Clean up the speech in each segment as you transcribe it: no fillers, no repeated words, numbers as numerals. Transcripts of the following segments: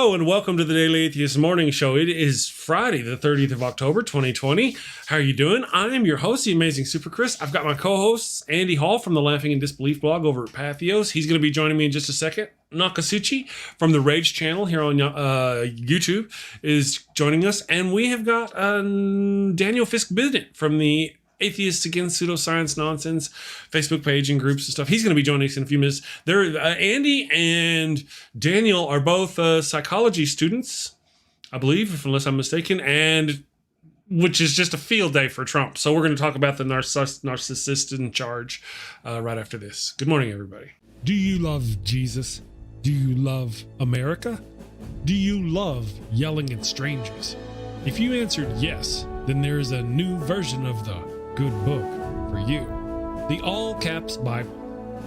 Hello and welcome to the Daily Atheist Morning Show. It is Friday, the 30th of October, 2020. How are you doing? I am your host, the amazing Super Chris. I've got my co-hosts, Andy Hall from the Laughing in Disbelief blog over at Pathos. He's going to be joining me in just a second. Nokasuchi from the Rage channel here on YouTube is joining us. And we have got Daniel Fisk Bennett from the Atheists Against Pseudoscience Nonsense Facebook page and groups and stuff. He's going to be joining us in a few minutes. Andy and Daniel are both psychology students, I believe, unless I'm mistaken, and which is just a field day for Trump. So we're going to talk about the narcissist in charge right after this. Good morning, everybody. Do you love Jesus? Do you love America? Do you love yelling at strangers? If you answered yes, then there is a new version of the good book for you. The All Caps Bible.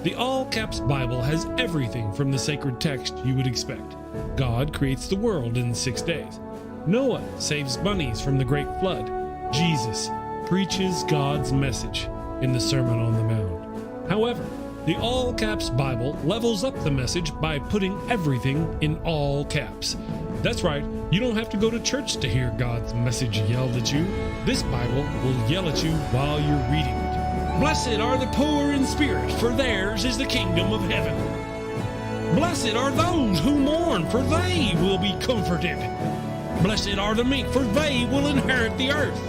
The All Caps Bible has everything from the sacred text you would expect. God creates the world in 6 days. Noah saves bunnies from the great flood. Jesus preaches God's message in the Sermon on the Mount. However, the All Caps Bible levels up the message by putting everything in all caps. That's right, you don't have to go to church to hear God's message yelled at you. This Bible will yell at you while you're reading it. Blessed are the poor in spirit, for theirs is the kingdom of heaven. Blessed are those who mourn, for they will be comforted. Blessed are the meek, for they will inherit the earth.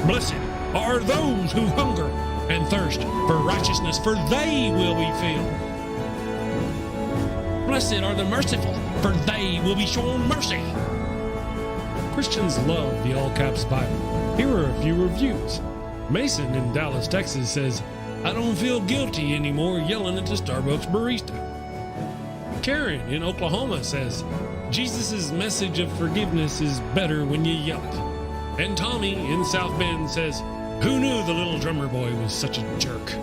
Blessed are those who hunger and thirst for righteousness, for they will be filled. Blessed are the merciful, for they will be shown mercy. Christians love the All Caps Bible. Here are a few reviews. Mason in Dallas, Texas says, I don't feel guilty anymore yelling at the Starbucks barista. Karen in Oklahoma says, Jesus' message of forgiveness is better when you yell it. And Tommy in South Bend says, who knew the little drummer boy was such a jerk?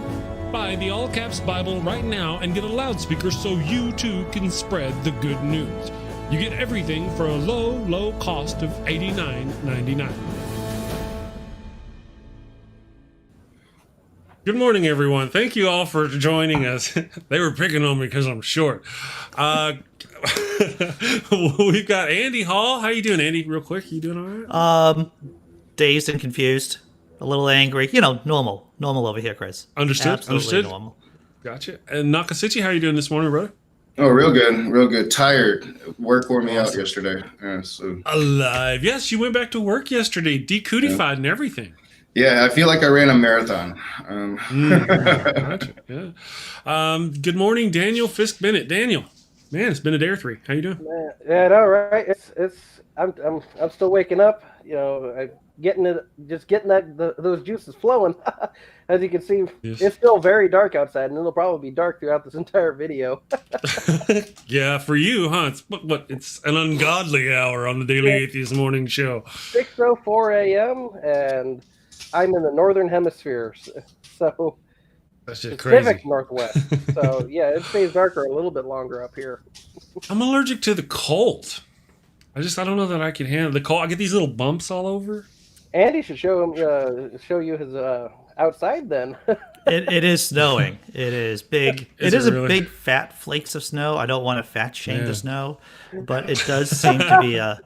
Buy the All Caps Bible right now and get a loudspeaker so you too can spread the good news. You get everything for a low, low cost of $89.99. Good morning, everyone. Thank you all for joining us. They were picking on me because I'm short. We've got Andy Hall. How you doing, Andy? Real quick, you doing all right? Dazed and confused. A little angry. You know, normal over here, Chris. Understood. Absolutely normal. Gotcha. And Nokasuchi, how are you doing this morning, brother? Oh, real good. Tired. Work wore me out yesterday. So. Alive. Yes, you went back to work yesterday, decootified and everything. Yeah, I feel like I ran a marathon. Gotcha. Yeah. Good morning, Daniel Fisk Bennett. Daniel, man, it's been a day or three. How you doing? Yeah, no, right. I'm still waking up. You know, getting those juices flowing. As you can see, yes. It's still very dark outside, and it'll probably be dark throughout this entire video. Yeah, for you, huh? It's an ungodly hour on the Daily Atheist Morning Show. 6:04 a.m. and I'm in the northern hemisphere, so that's just Pacific crazy. Northwest. So yeah, it stays darker a little bit longer up here. I'm allergic to the cold. I don't know that I can handle the cold. I get these little bumps all over. Andy should show you his outside then. It is snowing. It is big. It is really? A big fat flakes of snow. I don't want to fat shame the snow, but it does seem to be a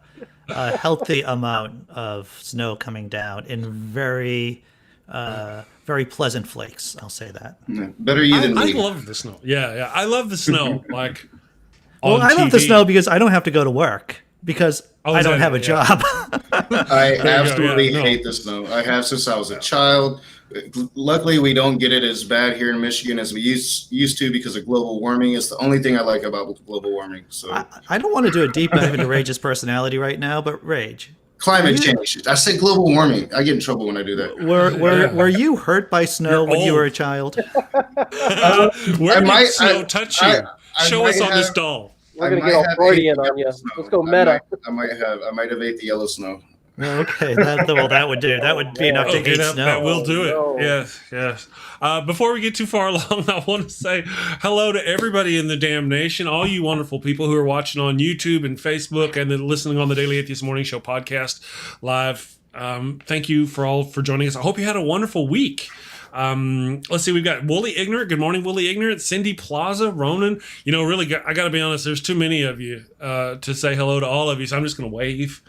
healthy amount of snow coming down in very pleasant flakes. I'll say that. Better you than me. I love the snow. Yeah. I love the snow. Like, well, I love the snow because I don't have to go to work because I don't have a job. I absolutely hate the snow. I have since I was a child. Luckily, we don't get it as bad here in Michigan as we used to because of global warming. It's the only thing I like about global warming. So I don't want to do a deep dive into Rage's personality right now, but Rage. Climate change. I said global warming. I get in trouble when I do that. Were you hurt by snow when you were a child? Where did snow touch you? Show us on this doll. We're gonna get all Freudian on you. Let's go meta. I might have ate the yellow snow. Okay, that would do. That would be enough to hate snow. That will do it. Yes. Before we get too far along, I want to say hello to everybody in the damn nation, all you wonderful people who are watching on YouTube and Facebook and then listening on the Daily Atheist Morning Show podcast live. Thank you for joining us. I hope you had a wonderful week. Let's see, we've got Wooly Ignorant. Good morning, Wooly Ignorant. Cindy Plaza, Ronan. Really, I got to be honest, there's too many of you to say hello to all of you, so I'm just going to wave.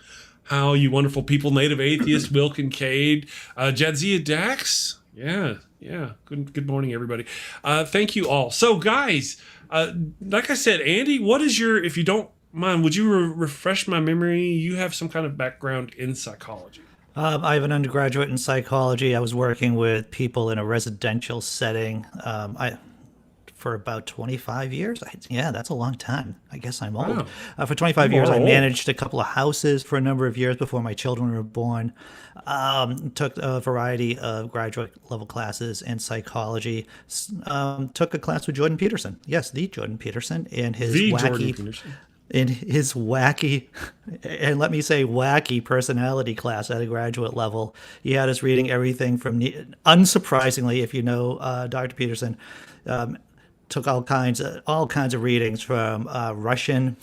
How you wonderful people. Native Atheist, Will Kincaid, Jadzia Dax. Yeah. Good morning, everybody. Thank you all. So, guys, like I said, Andy, what is if you don't mind, would you refresh my memory? You have some kind of background in psychology. I have an undergraduate in psychology. I was working with people in a residential setting for about 25 years. Yeah, that's a long time. I guess I'm old. Wow. For 25 years, I managed a couple of houses for a number of years before my children were born. Took a variety of graduate level classes in psychology. Took a class with Jordan Peterson. Yes, the Jordan Peterson and his wacky, and let me say wacky personality class at a graduate level. He had us reading everything from, unsurprisingly, if you know Dr. Peterson, took all kinds of readings from Russian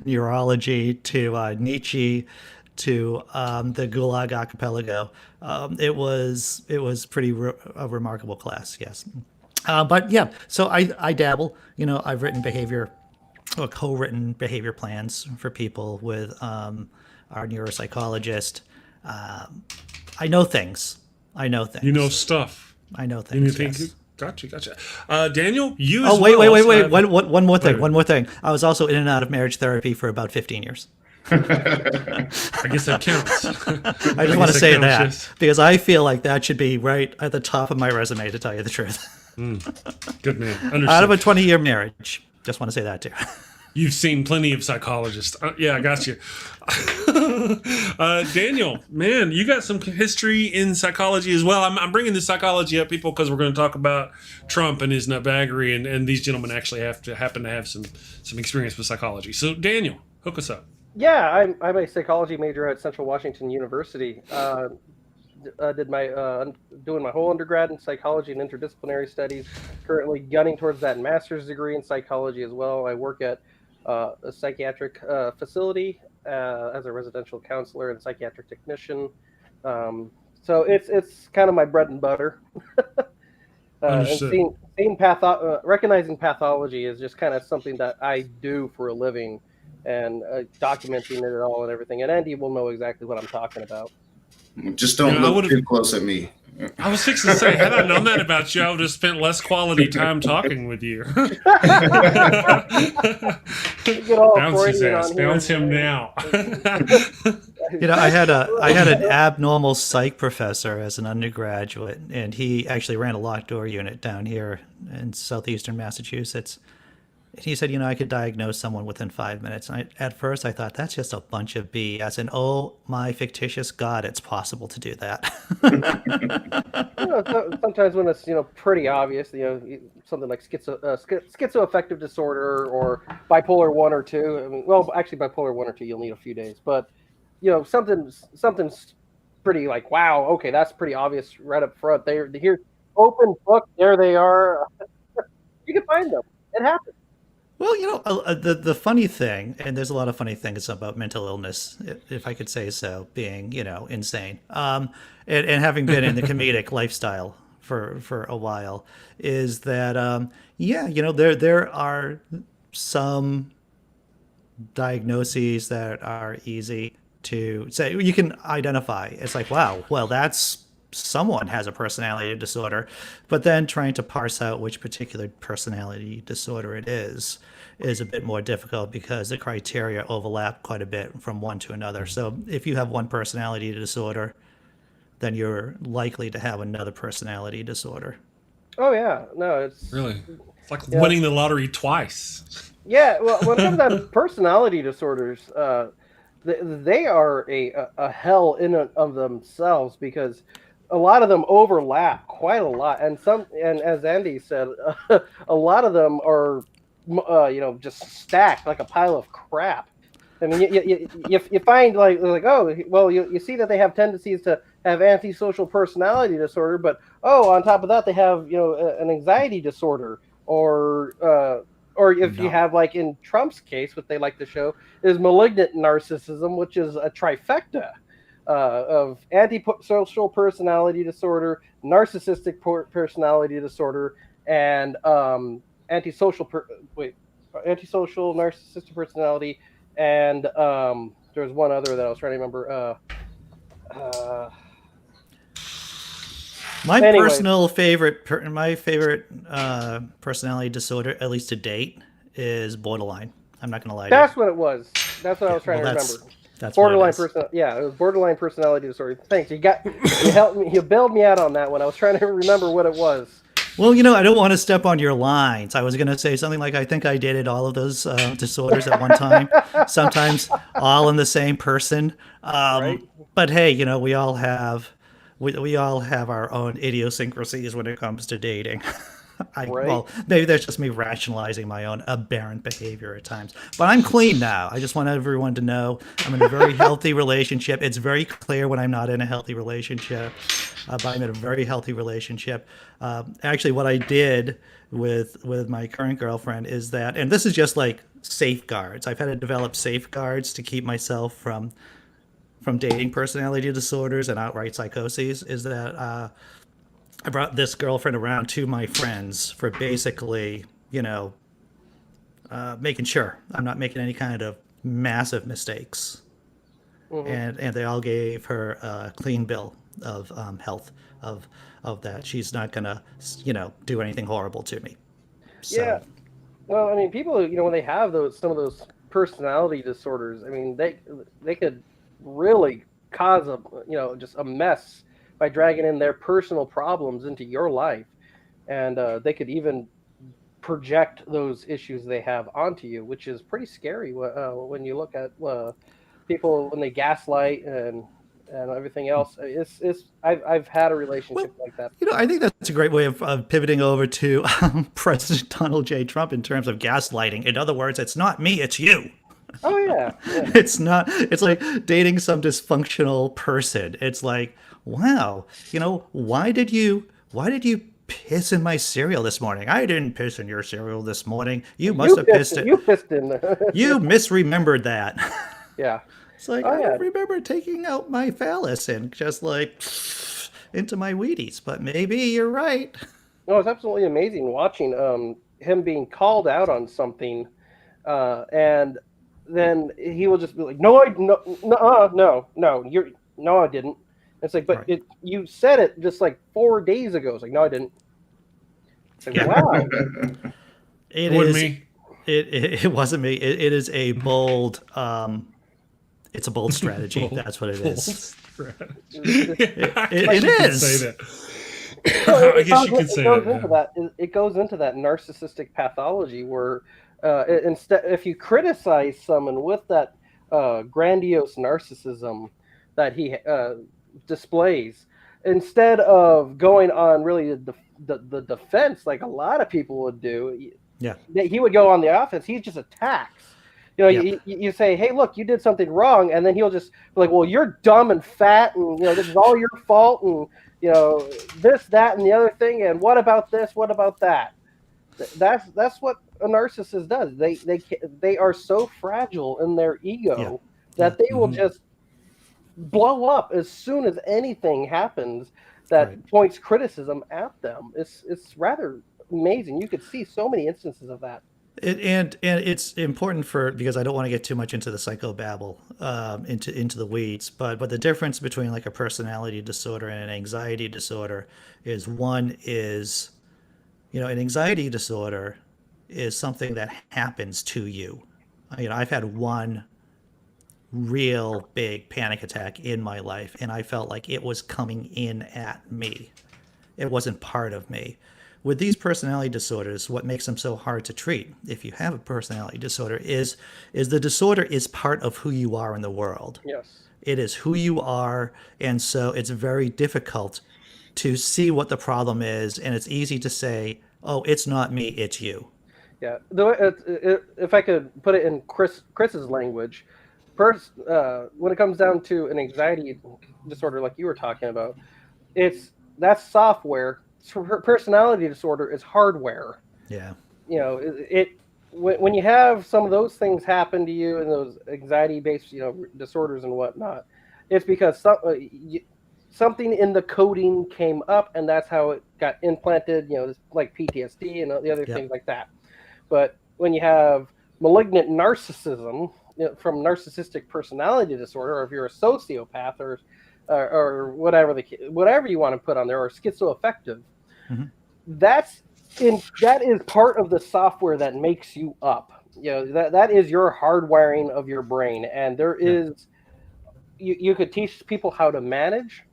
neurology to Nietzsche to the Gulag Archipelago. It was pretty a remarkable class, yes. But yeah, so I dabble. I've written co-written behavior plans for people with our neuropsychologist. I know things. You know stuff. I know things. Yes. Gotcha. Daniel, you. Wait. One more thing. I was also in and out of marriage therapy for about 15 years. I guess that counts. I just want to say that because I feel like that should be right at the top of my resume, to tell you the truth. Good man. Understood. Out of a 20-year marriage. Just want to say that too. You've seen plenty of psychologists. Yeah, I got you. Daniel, man, you got some history in psychology as well. I'm bringing the psychology up, people, because we're going to talk about Trump and his nutbaggery, and these gentlemen actually happen to have some experience with psychology. So, Daniel, hook us up. Yeah, I'm a psychology major at Central Washington University. Doing my whole undergrad in psychology and interdisciplinary studies. Currently gunning towards that master's degree in psychology as well. I work at a psychiatric facility as a residential counselor and psychiatric technician. So it's kind of my bread and butter. And recognizing pathology is just kind of something that I do for a living, and documenting it all and everything. And Andy will know exactly what I'm talking about. Just don't look too close at me. I was fixing to say, had I known that about you, I would have spent less quality time talking with you. Bounce his ass. Bounce him now. I had an abnormal psych professor as an undergraduate, and he actually ran a locked door unit down here in southeastern Massachusetts. He said, I could diagnose someone within 5 minutes. And at first I thought, that's just a bunch of BS. And oh, my fictitious God, it's possible to do that. Sometimes when it's, pretty obvious, something like schizoaffective disorder or bipolar 1 or 2. I mean, well, actually bipolar 1 or 2, you'll need a few days. But, something's pretty like, wow, okay, that's pretty obvious right up front. They're here, open book, there they are. You can find them. It happens. Well, the funny thing, and there's a lot of funny things about mental illness, if I could say so, being, insane, and having been in the comedic lifestyle for a while, is that, there are some diagnoses that are easy to say. You can identify. It's like, wow, well, someone has a personality disorder, but then trying to parse out which particular personality disorder it is a bit more difficult because the criteria overlap quite a bit from one to another. So if you have one personality disorder, then you're likely to have another personality disorder. Oh yeah, no, it's like winning the lottery twice. Yeah, well, when it comes down to personality disorders, they are a hell in and of themselves because a lot of them overlap quite a lot, and as Andy said, a lot of them are, just stacked like a pile of crap. I mean, you find like oh well, you see that they have tendencies to have antisocial personality disorder, but on top of that they have an anxiety disorder, or if you have, like in Trump's case, what they like to show is malignant narcissism, which is a trifecta. of antisocial personality disorder, narcissistic personality disorder, and antisocial narcissistic personality, and there was one other that I was trying to remember. My personal favorite, personality disorder, at least to date, is borderline. I'm not going to lie to you. That's what it was. That's what I was trying to remember. That's borderline personality. Yeah, it was borderline personality disorder. Thanks. You helped me. You bailed me out on that one. I was trying to remember what it was. Well, I don't want to step on your lines. I was going to say something like, I think I dated all of those disorders at one time, sometimes all in the same person. Right. But hey, we all have our own idiosyncrasies when it comes to dating. Well, maybe that's just me rationalizing my own aberrant behavior at times. But I'm clean now. I just want everyone to know I'm in a very healthy relationship. It's very clear when I'm not in a healthy relationship, but I'm in a very healthy relationship. Actually, what I did with my current girlfriend is that, and this is just like safeguards. I've had to develop safeguards to keep myself from dating personality disorders and outright psychoses, is that I brought this girlfriend around to my friends for basically, making sure I'm not making any kind of massive mistakes. Mm-hmm. And they all gave her a clean bill of health, of that she's not going to, do anything horrible to me. So. Yeah. Well, I mean, people, when they have some of those personality disorders, I mean, they could really cause just a mess by dragging in their personal problems into your life, and they could even project those issues they have onto you, which is pretty scary when you look at people when they gaslight and everything else. I've had a relationship like that. I think that's a great way of pivoting over to President Donald J. Trump in terms of gaslighting. In other words, it's not me, it's you. Oh yeah. It's like dating some dysfunctional person. It's like, wow, why did you piss in my cereal this morning? I didn't piss in your cereal this morning. You must have pissed it. You pissed in. You misremembered that. Yeah. It's like, I remember taking out my phallus and just like into my Wheaties, but maybe you're right. No, it's absolutely amazing watching him being called out on something, and then he will just be like, no, I didn't. It's like, but right. You said it just like 4 days ago. It's like, no, I didn't. It's like, wow. It wasn't me. It is a bold. It's a bold strategy. That's what it is. It is. Say that. I guess you could say that. It goes into that narcissistic pathology where instead, if you criticize someone with that grandiose narcissism that he displays, instead of going on really the defense like a lot of people would do, he would go on the offense. He just attacks. You say, hey, look, you did something wrong, and then he'll just be like, well, you're dumb and fat, and this is all your fault, and this, that, and the other thing, and what about this? What about that? That's what a narcissist does. They are so fragile in their ego that they will just blow up as soon as anything happens that points criticism at them. It's rather amazing. You could see so many instances of that. And it's important because I don't want to get too much into the psychobabble, into the weeds, but the difference between like a personality disorder and an anxiety disorder is one is, an anxiety disorder is something that happens to you. I've had one real big panic attack in my life, and I felt like it was coming in at me. It wasn't part of me. With these personality disorders, what makes them so hard to treat, if you have a personality disorder, is the disorder is part of who you are in the world. Yes. It is who you are, and so it's very difficult to see what the problem is, and it's easy to say, oh, it's not me, it's you. Yeah. If I could put it in Chris's language, when it comes down to an anxiety disorder like you were talking about, that's software. Her personality disorder is hardware. Yeah. When you have some of those things happen to you and those anxiety-based, disorders and whatnot, It's because something in the coding came up, and that's how it got implanted. Like PTSD and the other things like that. But when you have malignant narcissism from narcissistic personality disorder, or if you're a sociopath or whatever you want to put on there, or schizoaffective, that is part of the software that makes you up. That is your hardwiring of your brain, and there is you could teach people how to manage.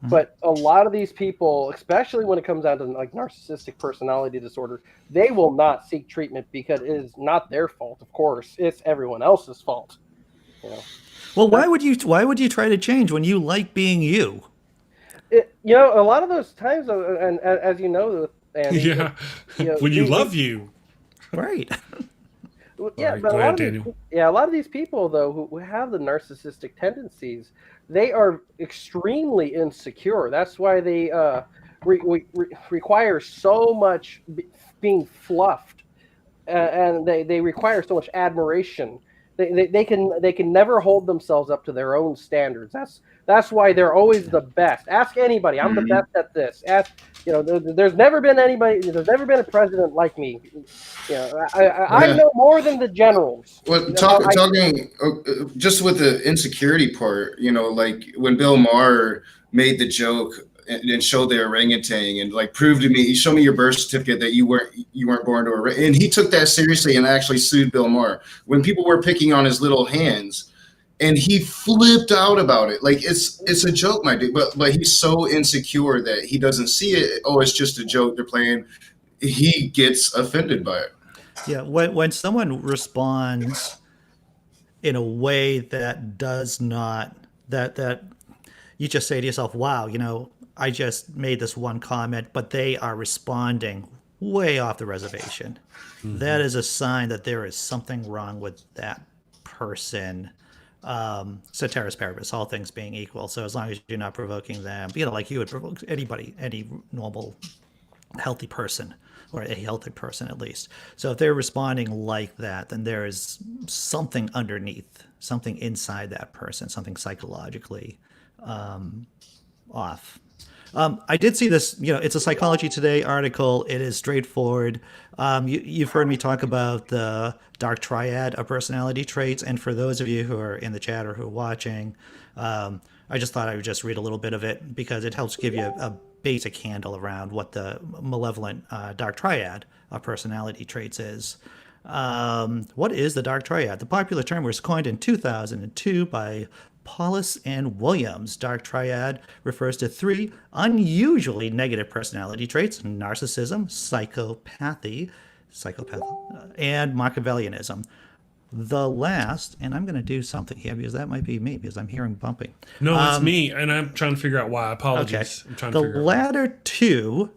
But a lot of these people, especially when it comes down to like narcissistic personality disorder, they will not seek treatment because it is not their fault. Of course, it's everyone else's fault. Well, why would you try to change when you like being you? A lot of those times, and as you know, Andy, when you love you, right? Yeah, right, but Daniel. A lot of these people though who have the narcissistic tendencies, they are extremely insecure. That's why they require so much being fluffed, and they require so much admiration. They can never hold themselves up to their own standards. That's why they're always the best. Ask anybody. I'm the best at this. There's never been a president like me. I know more than the generals. Well, talking just with the insecurity part, like when Bill Maher made the joke and showed the orangutan and like proved to me, show me your birth certificate that you weren't born to orangutan, and he took that seriously and actually sued Bill Maher when people were picking on his little hands. And he flipped out about it. Like it's a joke, my dude. But he's so insecure that he doesn't see it. Oh, it's just a joke they're playing. He gets offended by it. Yeah, when someone responds in a way that does not that you just say to yourself, "Wow, I just made this one comment," but they are responding way off the reservation. That is a sign that there is something wrong with that person. Ceteris paribus, all things being equal. So as long as you're not provoking them, like you would provoke anybody, any normal, healthy person, or a healthy person at least. So if they're responding like that, then there is something underneath, something inside that person, something psychologically off. I did see this, it's a Psychology Today article. It is straightforward. You've heard me talk about the dark triad of personality traits. And for those of you who are in the chat or who are watching, I just thought I would just read a little bit of it because it helps give you a basic handle around what the malevolent dark triad of personality traits is. What is the dark triad? The popular term was coined in 2002 by Paulus and Williams. Dark triad refers to three unusually negative personality traits: narcissism, psychopathy, and Machiavellianism. The last, and I'm going to do something here because that might be me because I'm hearing bumping. No, it's me, and I'm trying to figure out why. Apologies. Okay. I'm trying to the figure latter two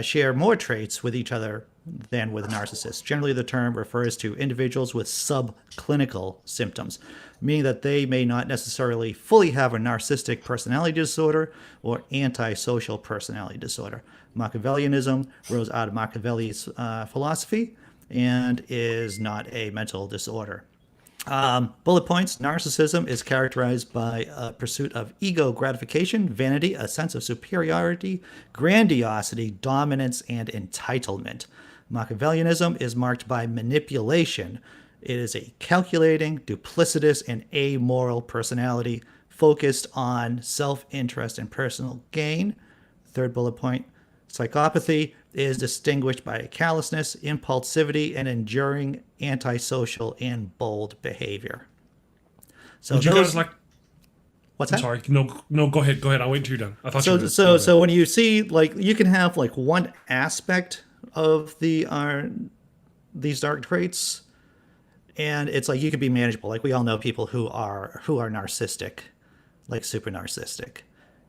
share more traits with each other than with narcissists. Generally, the term refers to individuals with subclinical symptoms, meaning that they may not necessarily fully have a narcissistic personality disorder or antisocial personality disorder. Machiavellianism rose out of Machiavelli's philosophy and is not a mental disorder. Bullet points: narcissism is characterized by a pursuit of ego gratification, vanity, a sense of superiority, grandiosity, dominance, and entitlement. Machiavellianism is marked by manipulation. It is a calculating, duplicitous, and amoral personality focused on self-interest and personal gain. Third bullet point: psychopathy is distinguished by callousness, impulsivity, and enduring antisocial and bold behavior. So you guys like? What's that? I'm sorry. No. Go ahead. I'll wait until you're done. I thought you were so when you see, like, you can have like one aspect of these dark traits, and it's like you could be manageable. Like we all know people who are narcissistic, like super narcissistic.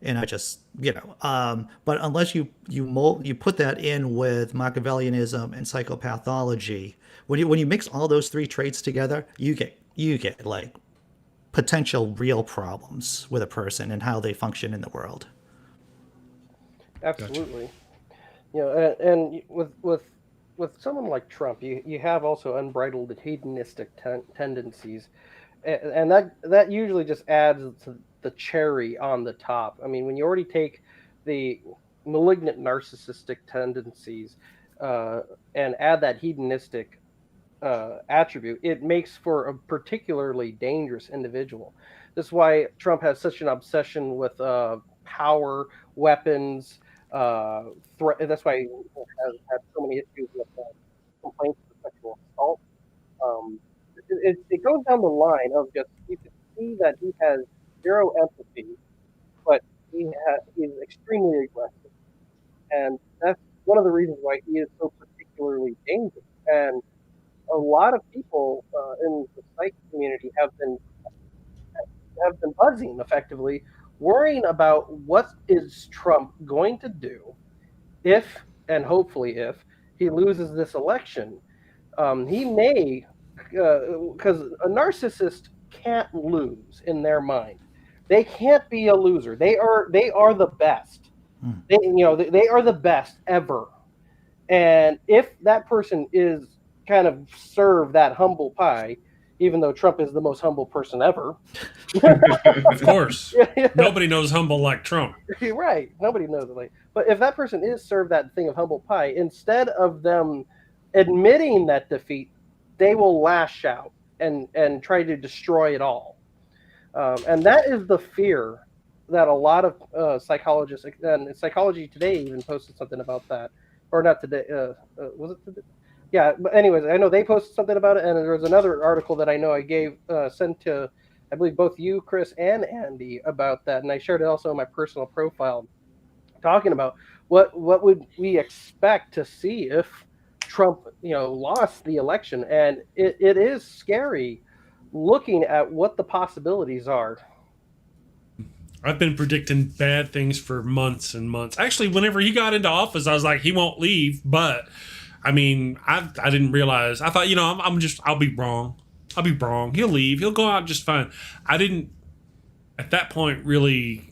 And I just, but unless you put that in with Machiavellianism and psychopathology, when you mix all those three traits together, you get like potential real problems with a person and how they function in the world. Absolutely. Gotcha. And with someone like Trump, you have also unbridled hedonistic tendencies, and that usually just adds the cherry on the top. I mean, when you already take the malignant narcissistic tendencies and add that hedonistic attribute, it makes for a particularly dangerous individual. That's why Trump has such an obsession with power, weapons. That's why he has had so many issues with complaints of sexual assault. It goes down the line of just, you can see that he has zero empathy, but he's extremely aggressive. And that's one of the reasons why he is so particularly dangerous. And a lot of people in the psych community have been buzzing, effectively, worrying about what is Trump going to do if, and hopefully if, he loses this election. He may, because a narcissist can't lose in their mind. They can't be a loser. They are the best. They are the best ever. And if that person is kind of served that humble pie, even though Trump is the most humble person ever. Of course. Nobody knows humble like Trump. Right. Nobody knows it. But if that person is served that thing of humble pie, instead of them admitting that defeat, they will lash out and try to destroy it all. And that is the fear that a lot of psychologists, and Psychology Today even posted something about that. Or not today. Was it today? Yeah, but anyways, I know they posted something about it, and there was another article that I know I sent to, I believe, both you, Chris, and Andy about that, and I shared it also on my personal profile, talking about what would we expect to see if Trump, lost the election, and it is scary looking at what the possibilities are. I've been predicting bad things for months and months. Actually, whenever he got into office, I was like, he won't leave, but. I mean, I didn't realize. I thought, I'll be wrong. I'll be wrong. He'll leave. He'll go out just fine. I didn't, at that point, really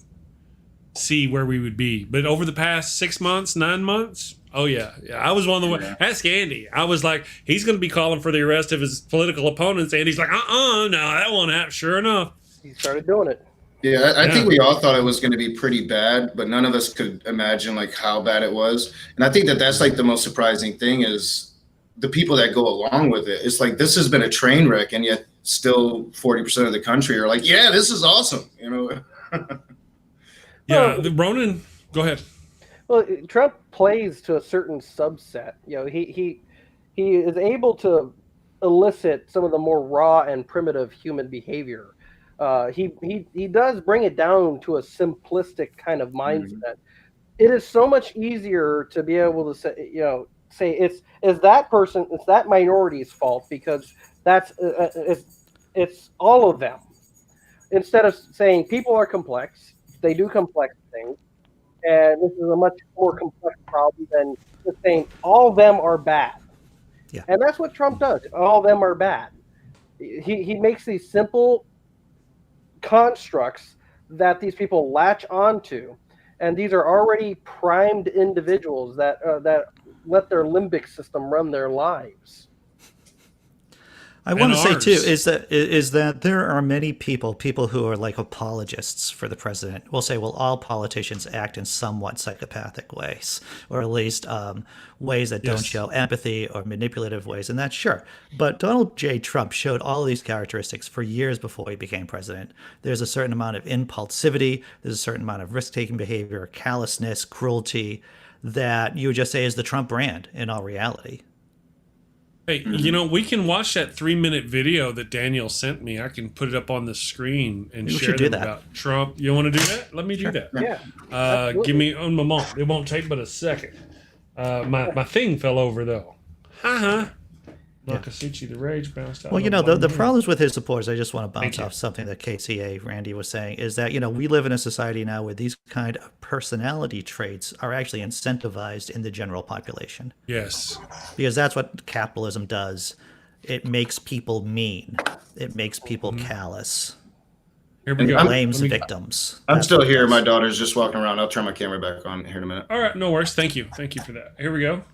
see where we would be. But over the past 6 months, 9 months, oh, yeah. I was one of the ones. Ask Andy. I was like, he's going to be calling for the arrest of his political opponents. Andy's like, no, that won't happen. Sure enough. He started doing it. Yeah, I think we all thought it was going to be pretty bad, but none of us could imagine how bad it was. And I think that's the most surprising thing is the people that go along with it. It's like, this has been a train wreck, and yet still 40% of the country are like, yeah, this is awesome. Yeah, Ronan, go ahead. Well, Trump plays to a certain subset. He is able to elicit some of the more raw and primitive human behavior. He does bring it down to a simplistic kind of mindset. It is so much easier to be able to say it's that minority's fault because it's all of them, instead of saying people are complex, they do complex things, and this is a much more complex problem than just saying all of them are bad. Yeah. And that's what Trump does. All of them are bad. He makes these simple constructs that these people latch onto, and these are already primed individuals that let their limbic system run their lives. I want to say too is that there are many people who are like apologists for the president will say, well, all politicians act in somewhat psychopathic ways, or at least ways that don't show empathy or manipulative ways, and that's sure. But Donald J. Trump showed all of these characteristics for years before he became president. There's a certain amount of impulsivity, there's a certain amount of risk-taking behavior, callousness, cruelty that you would just say is the Trump brand in all reality. Hey, we can watch that 3-minute video that Daniel sent me. I can put it up on the screen and share it about Trump. You want to do that? Let me do that. Yeah. Give me un moment. It won't take but a second. My thing fell over, though. Nokasuchi, the rage bounced out. Well, the problems with his supporters, I just want to bounce off something that KCA Randy was saying, is that, we live in a society now where these kind of personality traits are actually incentivized in the general population. Yes. Because that's what capitalism does. It makes people mean. It makes people callous. Here we go. Blames victims. I'm still here. My daughter's just walking around. I'll turn my camera back on here in a minute. All right. No worries. Thank you. Thank you for that. Here we go.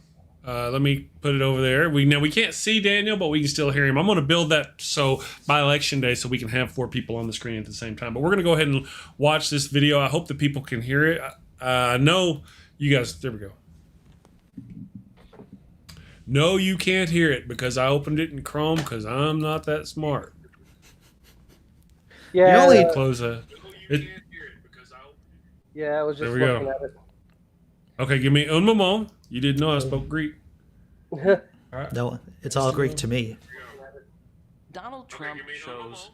Let me put it over there. We can't see Daniel, but we can still hear him. I'm going to build that so by election day, so we can have 4 people on the screen at the same time. But we're going to go ahead and watch this video. I hope that people can hear it. I know you guys. There we go. No, you can't hear it because I opened it in Chrome because I'm not that smart. Yeah. You only close Yeah, I was just there we looking go. at it. Okay, give me un moment. You didn't know I spoke Greek. All right. No, it's all Greek to me. Donald Trump shows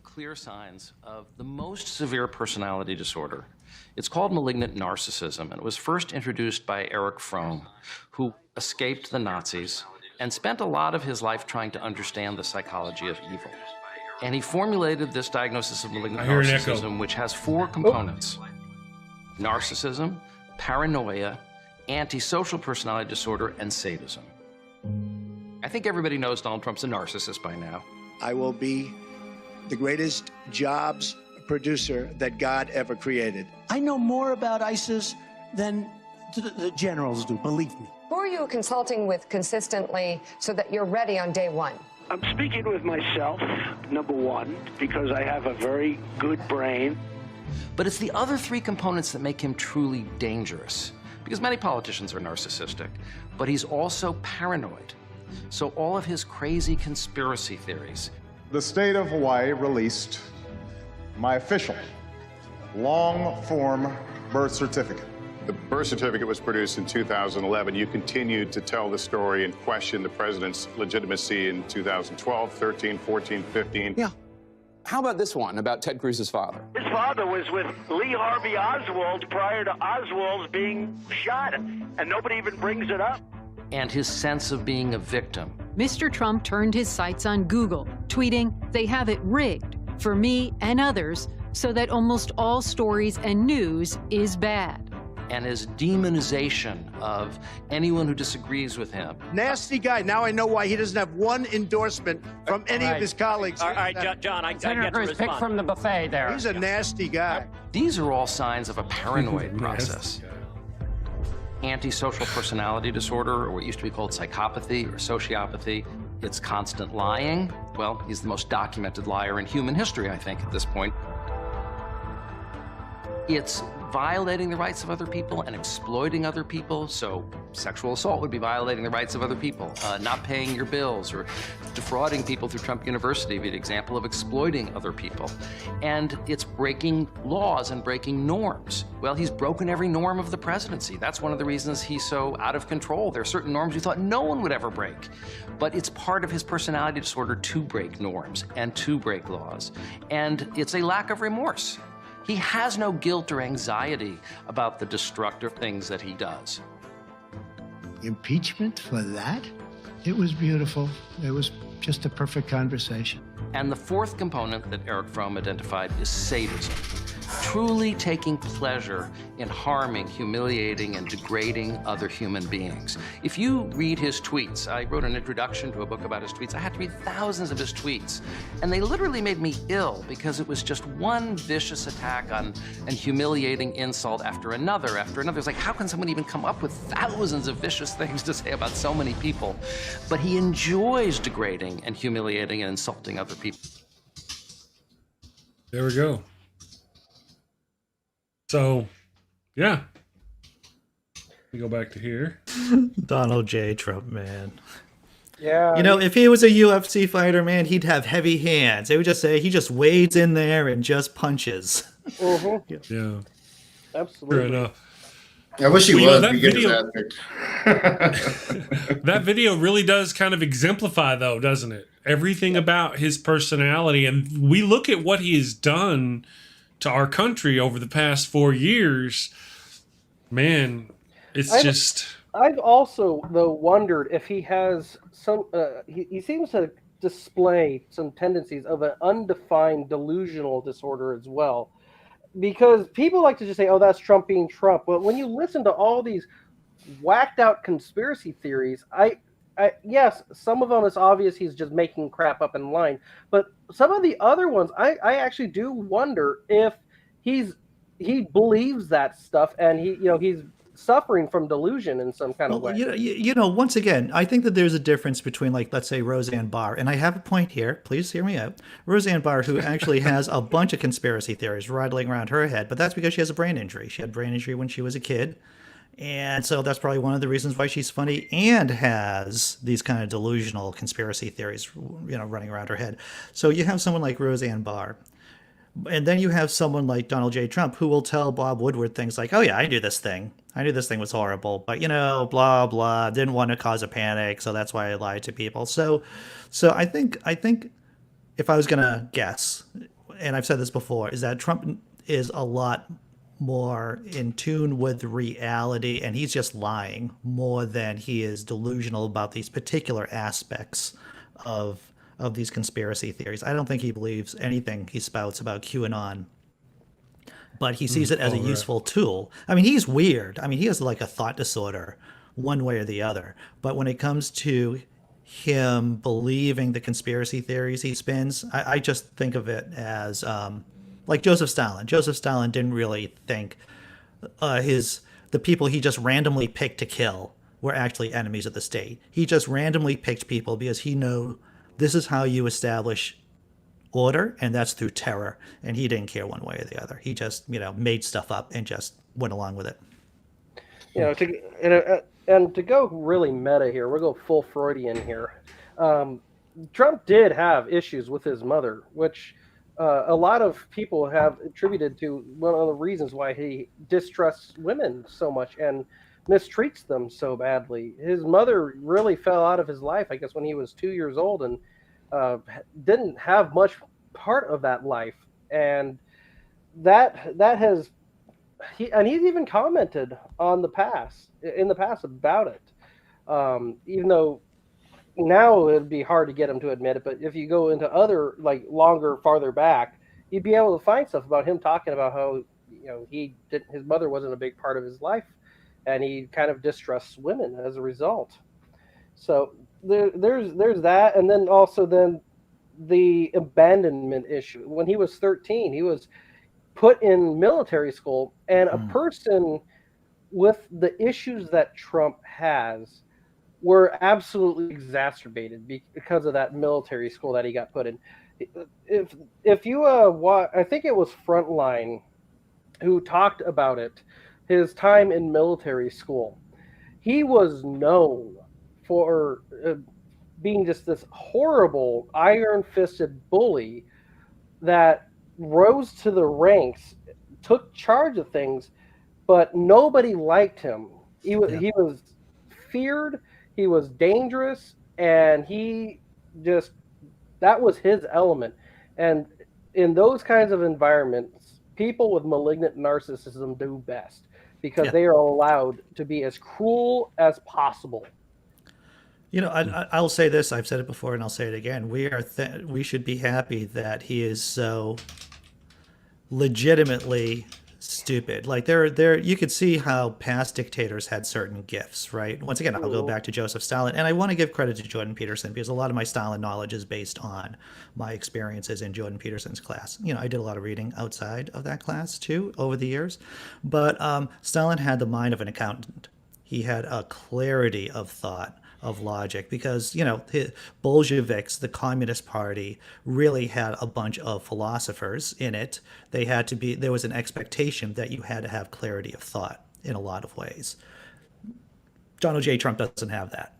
clear signs of the most severe personality disorder. It's called malignant narcissism, and it was first introduced by Erich Fromm, who escaped the Nazis and spent a lot of his life trying to understand the psychology of evil. And he formulated this diagnosis of malignant narcissism, which has 4 components: narcissism, paranoia, antisocial personality disorder, and sadism. I think everybody knows Donald Trump's a narcissist by now. I will be the greatest jobs producer that God ever created. I know more about ISIS than the generals do, believe me. Who are you consulting with consistently so that you're ready on day one? I'm speaking with myself, number one, because I have a very good brain. But it's the other 3 components that make him truly dangerous. Because many politicians are narcissistic, but he's also paranoid. So all of his crazy conspiracy theories. The state of Hawaii released my official long-form birth certificate. The birth certificate was produced in 2011. You continued to tell the story and question the president's legitimacy in 2012, 13, 14, 15. Yeah. How about this one about Ted Cruz's father? His father was with Lee Harvey Oswald prior to Oswald's being shot, and nobody even brings it up. And his sense of being a victim. Mr. Trump turned his sights on Google, tweeting, "They have it rigged for me and others so that almost all stories and news is bad." And his demonization of anyone who disagrees with him. Nasty guy. Now I know why he doesn't have one endorsement from any of his colleagues. All right, John, I get to respond. Pick from the buffet there. He's a nasty guy. These are all signs of a paranoid process. Antisocial personality disorder, or what used to be called psychopathy or sociopathy. It's constant lying. Well, he's the most documented liar in human history, I think, at this point. It's violating the rights of other people and exploiting other people. So sexual assault would be violating the rights of other people. Not paying your bills or defrauding people through Trump University would be an example of exploiting other people. And it's breaking laws and breaking norms. Well, he's broken every norm of the presidency. That's one of the reasons he's so out of control. There are certain norms we thought no one would ever break. But it's part of his personality disorder to break norms and to break laws. And it's a lack of remorse. He has no guilt or anxiety about the destructive things that he does. Impeachment for that? It was beautiful. It was just a perfect conversation. And the 4th component that Erich Fromm identified is sadism. Truly taking pleasure in harming, humiliating, and degrading other human beings. If you read his tweets, I wrote an introduction to a book about his tweets. I had to read thousands of his tweets, and they literally made me ill because it was just one vicious attack on and humiliating insult after another after another. It's like, how can someone even come up with thousands of vicious things to say about so many people? But he enjoys degrading and humiliating and insulting other people. There we go. So, yeah. We go back to here. Donald J. Trump, man. Yeah. You know, if he was a UFC fighter, man, he'd have heavy hands. They would just say he just wades in there and just punches. Mm-hmm. Yeah. Absolutely. Fair enough. I wish he was. That video really does kind of exemplify, though, doesn't it? Everything about his personality. And we look at what he has done to our country over the past 4 years. Man, I've also, though, wondered if he has some... he seems to display some tendencies of an undefined delusional disorder as well. Because people like to just say, oh, that's Trump being Trump. But when you listen to all these whacked out conspiracy theories, yes, some of them it's obvious he's just making crap up in line. But some of the other ones, I actually do wonder if he believes that stuff and he's suffering from delusion in some kind of way. Once again, I think that there's a difference between, like, let's say Roseanne Barr, and I have a point here. Please hear me out. Roseanne Barr, who actually has a bunch of conspiracy theories rattling around her head, but that's because she has a brain injury. She had brain injury when she was a kid. And so that's probably one of the reasons why she's funny and has these kind of delusional conspiracy theories, running around her head. So you have someone like Roseanne Barr. And then you have someone like Donald J. Trump who will tell Bob Woodward things like, oh, yeah, I knew this thing. I knew this thing was horrible, but, blah, blah, didn't want to cause a panic. So that's why I lied to people. So I think if I was going to guess, and I've said this before, is that Trump is a lot more in tune with reality, and he's just lying more than he is delusional about these particular aspects of these conspiracy theories. I don't think he believes anything he spouts about QAnon, but he sees it as a useful tool. I mean, he's weird. I mean, he has like a thought disorder one way or the other. But when it comes to him believing the conspiracy theories he spins, I just think of it as like Joseph Stalin. Joseph Stalin didn't really think the people he just randomly picked to kill were actually enemies of the state. He just randomly picked people because he knew this is how you establish order, and that's through terror. And he didn't care one way or the other. He just, made stuff up and just went along with it. And to go really meta here, we'll go full Freudian here. Trump did have issues with his mother, which a lot of people have attributed to one of the reasons why he distrusts women so much and mistreats them so badly. His mother really fell out of his life, I guess, when he was 2 years old, and didn't have much part of that life. And that has he's even commented in the past about it. Even though now it'd be hard to get him to admit it, but if you go into other, like, farther back, you'd be able to find stuff about him talking about how his mother wasn't a big part of his life, and he kind of distrusts women as a result. So there's that, and then also the abandonment issue. When he was 13, he was put in military school, and a person with the issues that Trump has were absolutely exacerbated because of that military school that he got put in. If you I think it was Frontline who talked about it, his time in military school. He was known for being just this horrible, iron-fisted bully that rose to the ranks, took charge of things, but nobody liked him. He was feared, he was dangerous, and that was his element. And in those kinds of environments, people with malignant narcissism do best, because they are allowed to be as cruel as possible. I'll say this. I've said it before, and I'll say it again. We should be happy that he is so legitimately stupid. Like you could see how past dictators had certain gifts, right? Once again, I'll go back to Joseph Stalin, and I want to give credit to Jordan Peterson, because a lot of my Stalin knowledge is based on my experiences in Jordan Peterson's class. I did a lot of reading outside of that class too over the years, but Stalin had the mind of an accountant. He had a clarity of thought, of logic, because the Bolsheviks, the Communist Party, really had a bunch of philosophers in it. There was an expectation that you had to have clarity of thought in a lot of ways. Donald J. Trump doesn't have that,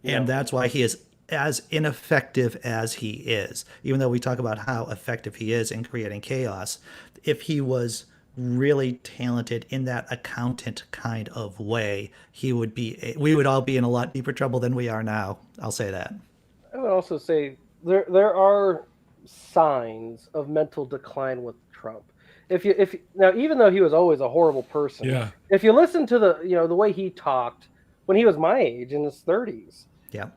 and that's why he is as ineffective as he is. Even though we talk about how effective he is in creating chaos, if he was really talented in that accountant kind of way, we would all be in a lot deeper trouble than we are now. I'll say that. I would also say there are signs of mental decline with Trump. Now, even though he was always a horrible person, if you listen to the way he talked when he was my age in his 30s,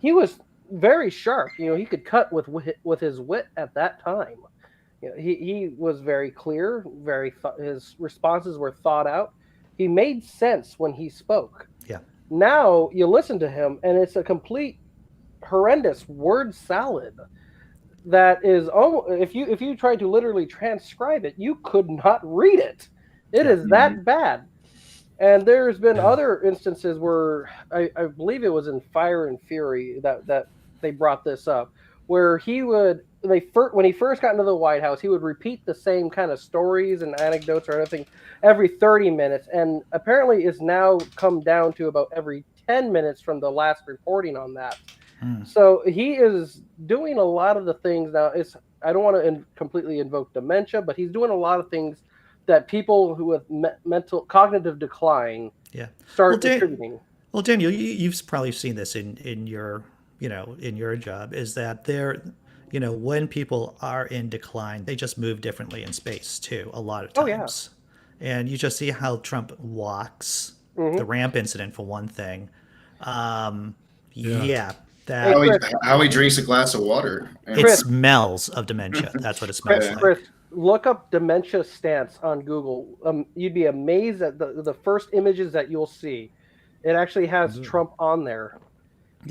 he was very sharp. He could cut with his wit at that time. He was very clear, his responses were thought out. He made sense when he spoke. Now you listen to him, and it's a complete horrendous word salad that is almost, if you try to literally transcribe it, you could not read it. It is that bad. And there's been other instances where I believe it was in Fire and Fury that they brought this up, where when he first got into the White House, he would repeat the same kind of stories and anecdotes or anything every 30 minutes. And apparently it's now come down to about every 10 minutes from the last reporting on that. So he is doing a lot of the things now. I don't want to completely invoke dementia, but he's doing a lot of things that people who have mental cognitive decline start distributing. Well, Daniel, you've probably seen this in your job, is that when people are in decline, they just move differently in space too, a lot of times. And you just see how Trump walks, the ramp incident for one thing. How he drinks a glass of water. It smells of dementia. That's what it smells like. Chris, look up dementia stance on Google. You'd be amazed at the first images that you'll see. It actually has Trump on there.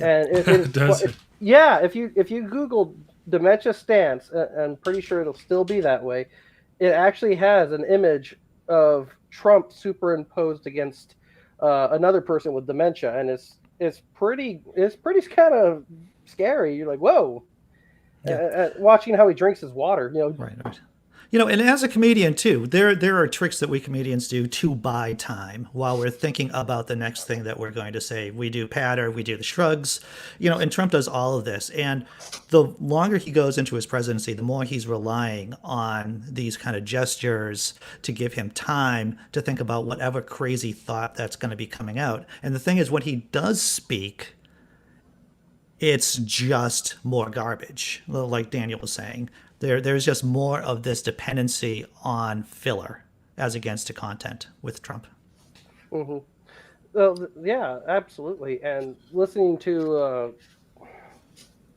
And if you Google dementia stance, I'm pretty sure it'll still be that way. It actually has an image of Trump superimposed against another person with dementia, and it's pretty kind of scary. You're like, whoa. Watching how he drinks his water, Right. And as a comedian too, there are tricks that we comedians do to buy time while we're thinking about the next thing that we're going to say. We do patter, we do the shrugs, and Trump does all of this. And the longer he goes into his presidency, the more he's relying on these kind of gestures to give him time to think about whatever crazy thought that's going to be coming out. And the thing is, when he does speak, it's just more garbage, like Daniel was saying. There's just more of this dependency on filler as against to content with Trump. Well, yeah, absolutely. And listening to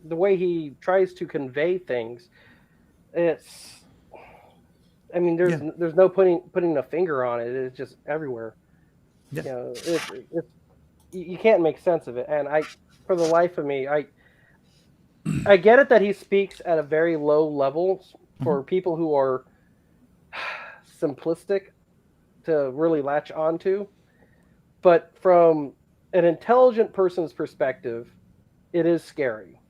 the way he tries to convey things, there's no putting a finger on it. It's just everywhere. Yeah. You can't make sense of it. And for the life of me, I get it that he speaks at a very low level for people who are simplistic to really latch onto. But from an intelligent person's perspective, it is scary.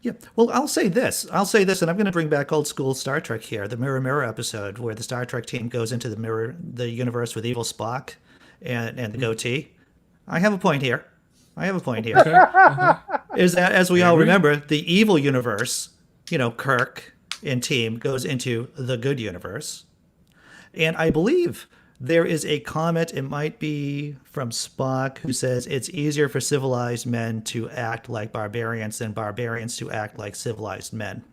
Yeah. Well, I'll say this, and I'm going to bring back old school Star Trek here, the Mirror Mirror episode where the Star Trek team goes into the universe with evil Spock and the goatee. I have a point here. Is that, as we all remember, the evil universe, Kirk and team goes into the good universe. And I believe there is a comment, it might be from Spock, who says it's easier for civilized men to act like barbarians than barbarians to act like civilized men.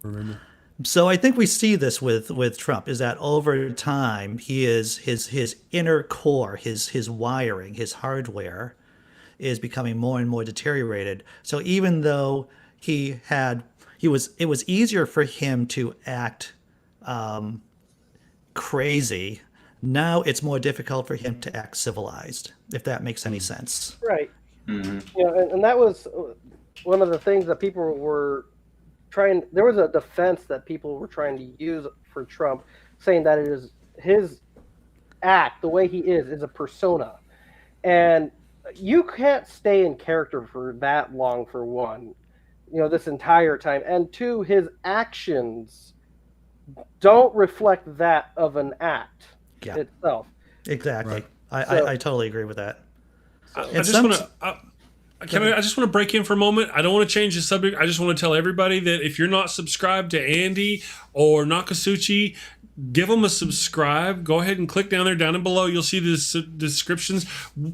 Remember. So I think we see this with Trump, is that over time, his inner core, his wiring, his hardware is becoming more and more deteriorated. So even though it was easier for him to act crazy, now it's more difficult for him to act civilized, if that makes any sense. Right. And that was one of the things that people were trying. There was a defense that people were trying to use for Trump, saying that it is his act, the way he is a persona. And you can't stay in character for that long, for one, this entire time. And two, his actions don't reflect that of an act itself. Exactly. Right. I totally agree with that. I just want to break in for a moment. I don't want to change the subject. I just want to tell everybody that if you're not subscribed to Andy or Nokasuchi, give them a subscribe. Go ahead and click down there, down and below. You'll see the descriptions.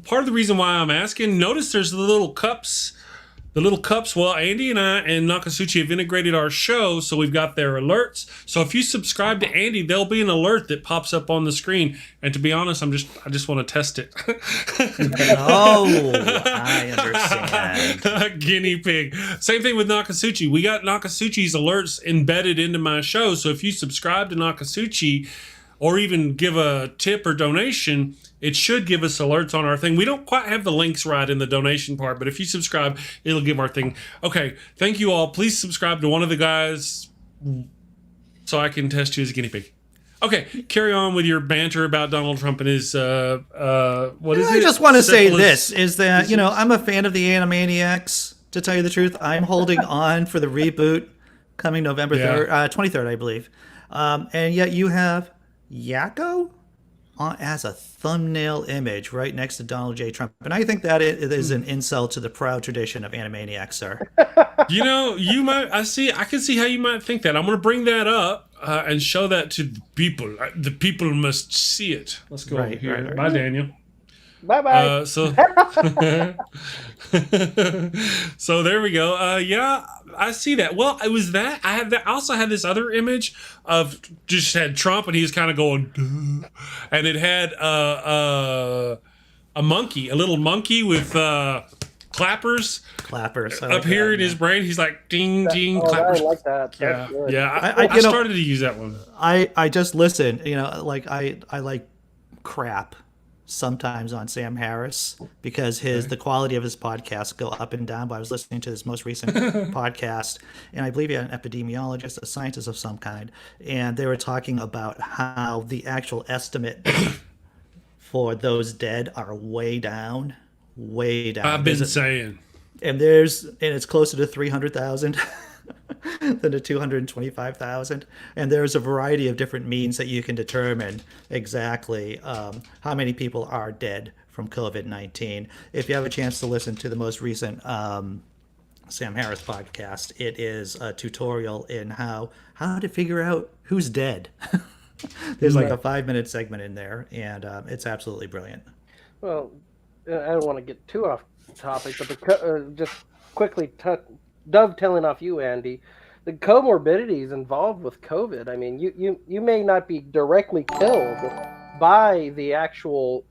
Part of the reason why I'm asking, notice there's the little cups. Well, Andy and I and Nokasuchi have integrated our show, so we've got their alerts. So if you subscribe to Andy, there'll be an alert that pops up on the screen. And to be honest, I just want to test it. Oh, I understand. Guinea pig. Same thing with Nokasuchi. We got Nokasuchi's alerts embedded into my show. So if you subscribe to Nokasuchi or even give a tip or donation, it should give us alerts on our thing. We don't quite have the links right in the donation part, but if you subscribe, it'll give our thing. Okay, thank you all. Please subscribe to one of the guys so I can test you as a guinea pig. Okay, carry on with your banter about Donald Trump and his what is it? I just want to say this is that I'm a fan of the Animaniacs. To tell you the truth, I'm holding on for the reboot coming November 23rd, I believe. And yet you have Yakko as a thumbnail image right next to Donald J. Trump. And I think that it is an insult to the proud tradition of Animaniacs, sir. You might. I can see how you might think that. I'm going to bring that up and show that to the people. The people must see it. Let's go over here. Right. Bye, Daniel. Bye-bye. So there we go. Yeah, I see that. Well, it was that. I also had this other image of just had Trump and he was kind of going, duh, and it had a monkey, a little monkey with clappers up here in his brain. He's like ding ding clappers. I like that. Yeah. I started to use that one. I just listen. Like I like crap sometimes on Sam Harris because the quality of his podcasts go up and down. But I was listening to his most recent podcast, and I believe he had an epidemiologist, a scientist of some kind, and they were talking about how the actual estimate for those dead are way down. I've been saying, and it's closer to 300,000 than to 225,000, and there's a variety of different means that you can determine exactly how many people are dead from COVID-19. If you have a chance to listen to the most recent Sam Harris podcast, it is a tutorial in how to figure out who's dead. There's like a 5-minute segment in there, and it's absolutely brilliant. Well, I don't want to get too off topic, but just quickly dovetailing off you, Andy, the comorbidities involved with COVID. I mean, you may not be directly killed by the actual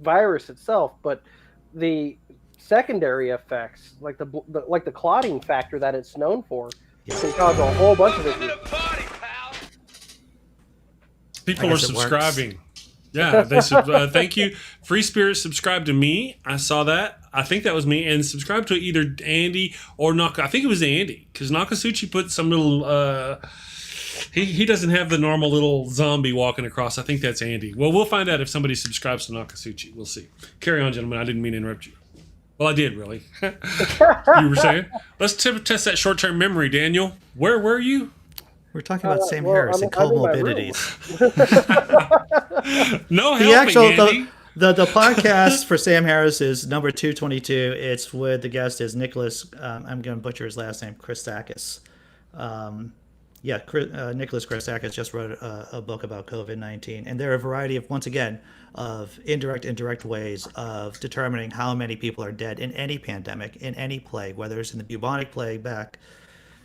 virus itself, but the secondary effects, like the clotting factor that it's known for, can cause a whole bunch of issues. People are subscribing. Yeah, they thank you. Free Spirit subscribed to me. I saw that. I think that was me, and subscribed to either Andy or I think it was Andy, because Nokasuchi put some little. He doesn't have the normal little zombie walking across. I think that's Andy. Well, we'll find out if somebody subscribes to Nokasuchi. We'll see. Carry on, gentlemen. I didn't mean to interrupt you. Well, I did, really. You were saying? Let's test that short-term memory, Daniel. Where were you? We're talking about Sam Harris and comorbidities. No helping, Andy. The podcast for Sam Harris is number 222. It's with the guest is Nicholas. I'm going to butcher his last name, Christakis. Nicholas Christakis just wrote a book about COVID-19, and there are a variety of, once again, of indirect ways of determining how many people are dead in any pandemic, in any plague, whether it's in the bubonic plague back,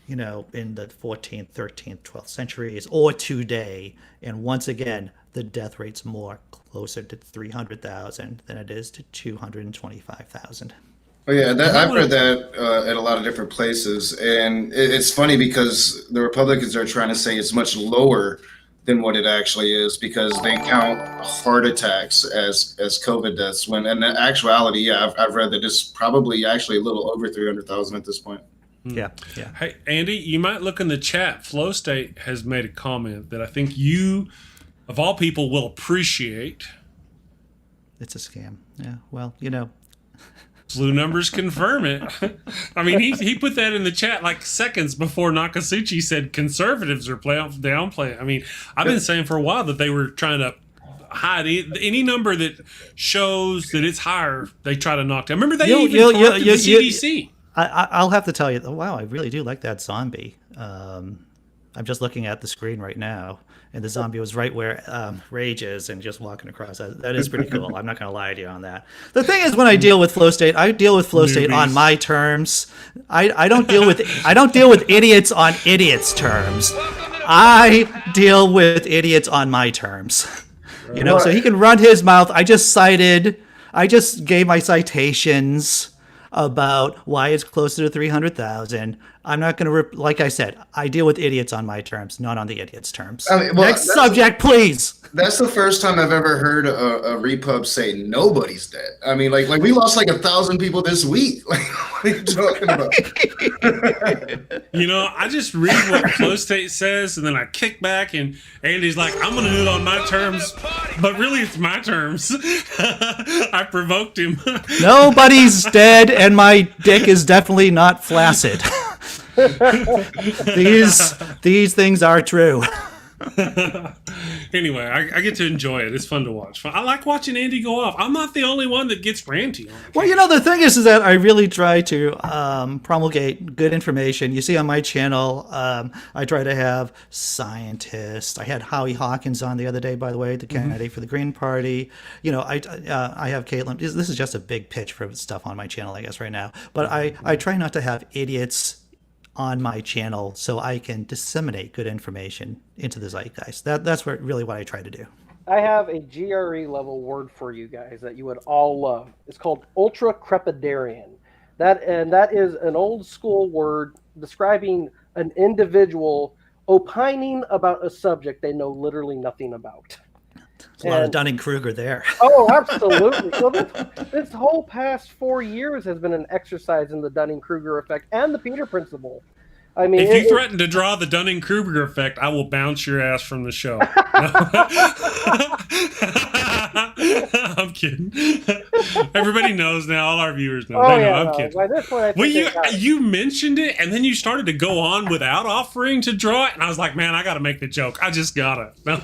in the 14th, 13th, 12th centuries, or today. And once again, the death rate's more closer to 300,000 than it is to 225,000. Oh yeah, I've read that at a lot of different places, and it's funny because the Republicans are trying to say it's much lower than what it actually is because they count heart attacks as COVID deaths. When in actuality, I've read that it's probably actually a little over 300,000 at this point. Yeah. Hey, Andy, you might look in the chat. Flow State has made a comment that I think you, of all people, will appreciate. It's a scam. Yeah, well, Blue numbers confirm it. I mean, he put that in the chat like seconds before Nokasuchi said conservatives are downplaying. I mean, I've been saying for a while that they were trying to hide any number that shows that it's higher. They try to knock down. Remember, they even talked to the CDC. I'll have to tell you, wow, I really do like that zombie. I'm just looking at the screen right now, and the zombie was right where Rage is and just walking across. That is pretty cool. I'm not going to lie to you on that. The thing is, when I deal with Flow State, I deal with Flow State on my terms. I don't deal with idiots on idiots' terms. I deal with idiots on my terms. So he can run his mouth. I just gave my citations about why it's closer to 300,000. I'm not going to, like I said, I deal with idiots on my terms, not on the idiot's terms. I mean, well, next subject, please. That's the first time I've ever heard a repub say nobody's dead. I mean, like we lost like 1,000 people this week. Like, what are you talking about? You know, I just read what Flow State says, and then I kick back, and Andy's like, I'm going to do it on my terms, but really it's my terms. I provoked him. Nobody's dead, and my dick is definitely not flaccid. These things are true. Anyway, I get to enjoy it. It's fun to watch. I like watching Andy go off. I'm not the only one that gets ranty. Well, you know, the thing is that I really try to promulgate good information. You see on my channel, I try to have scientists. I had Howie Hawkins on the other day, by the way, the candidate for the Green Party. You know, I have Caitlin. This is just a big pitch for stuff on my channel, I guess, right now. But I try not to have idiots on my channel so I can disseminate good information into the zeitgeist. That's really what I try to do. I have a GRE level word for you guys that you would all love. It's called ultra crepidarian. That is an old school word describing an individual opining about a subject they know literally nothing about. There's a lot of Dunning-Kruger there. Oh, absolutely. So this whole past 4 years has been an exercise in the Dunning-Kruger effect and the Peter Principle. I mean, if you threaten to draw the Dunning-Kruger effect, I will bounce your ass from the show. I'm kidding. Everybody knows now. All our viewers know. Oh, they know. yeah, I'm kidding. By this point, I think Well, you mentioned it, and then you started to go on without offering to draw it, and I was like, man, I got to make the joke. I just got it. No.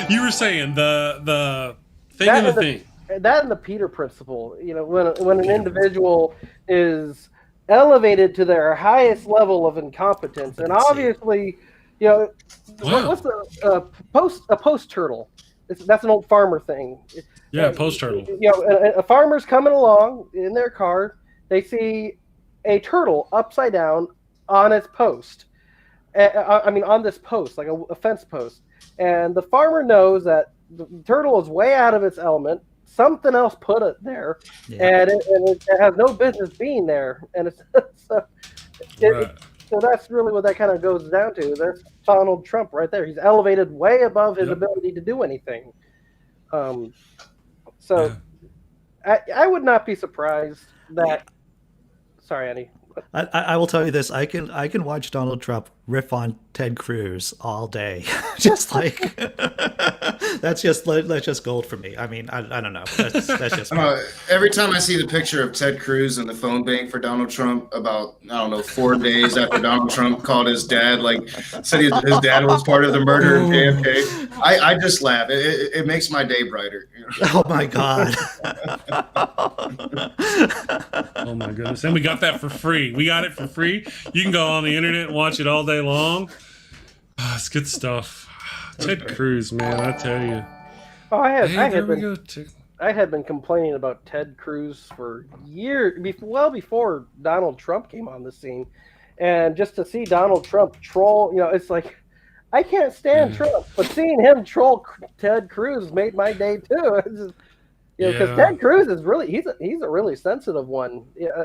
You were saying the thing and the thing. That and the Peter Principle. You know, when an individual is elevated to their highest level of incompetence, and obviously, you know, what's a post turtle? That's an old farmer thing. Yeah, post turtle. You know, a farmer's coming along in their car. They see a turtle upside down on its post. On this post, like a fence post. And the farmer knows that the turtle is way out of its element. Something else put it there, and it has no business being there. And so that's really what that kind of goes down to. There's Donald Trump right there. He's elevated way above his ability to do anything. I would not be surprised that. Sorry, Andy. I will tell you this: I can watch Donald Trump riff on Ted Cruz all day, just like that's just gold for me. I mean, I don't know. That's just every time I see the picture of Ted Cruz in the phone bank for Donald Trump about 4 days after Donald Trump called his dad, said his dad was part of the murder of JFK. I just laugh. It makes my day brighter. Oh my God. Oh my goodness. And we got that for free. We got it for free. You can go on the internet and watch it all day long. Oh, it's good stuff. Ted Cruz, man, I tell you. Oh, I had been complaining about Ted Cruz for years, well before Donald Trump came on the scene. And just to see Donald Trump troll, it's like, I can't stand Trump, but seeing him troll Ted Cruz made my day too. It's just, because Ted Cruz is really he's a really sensitive one.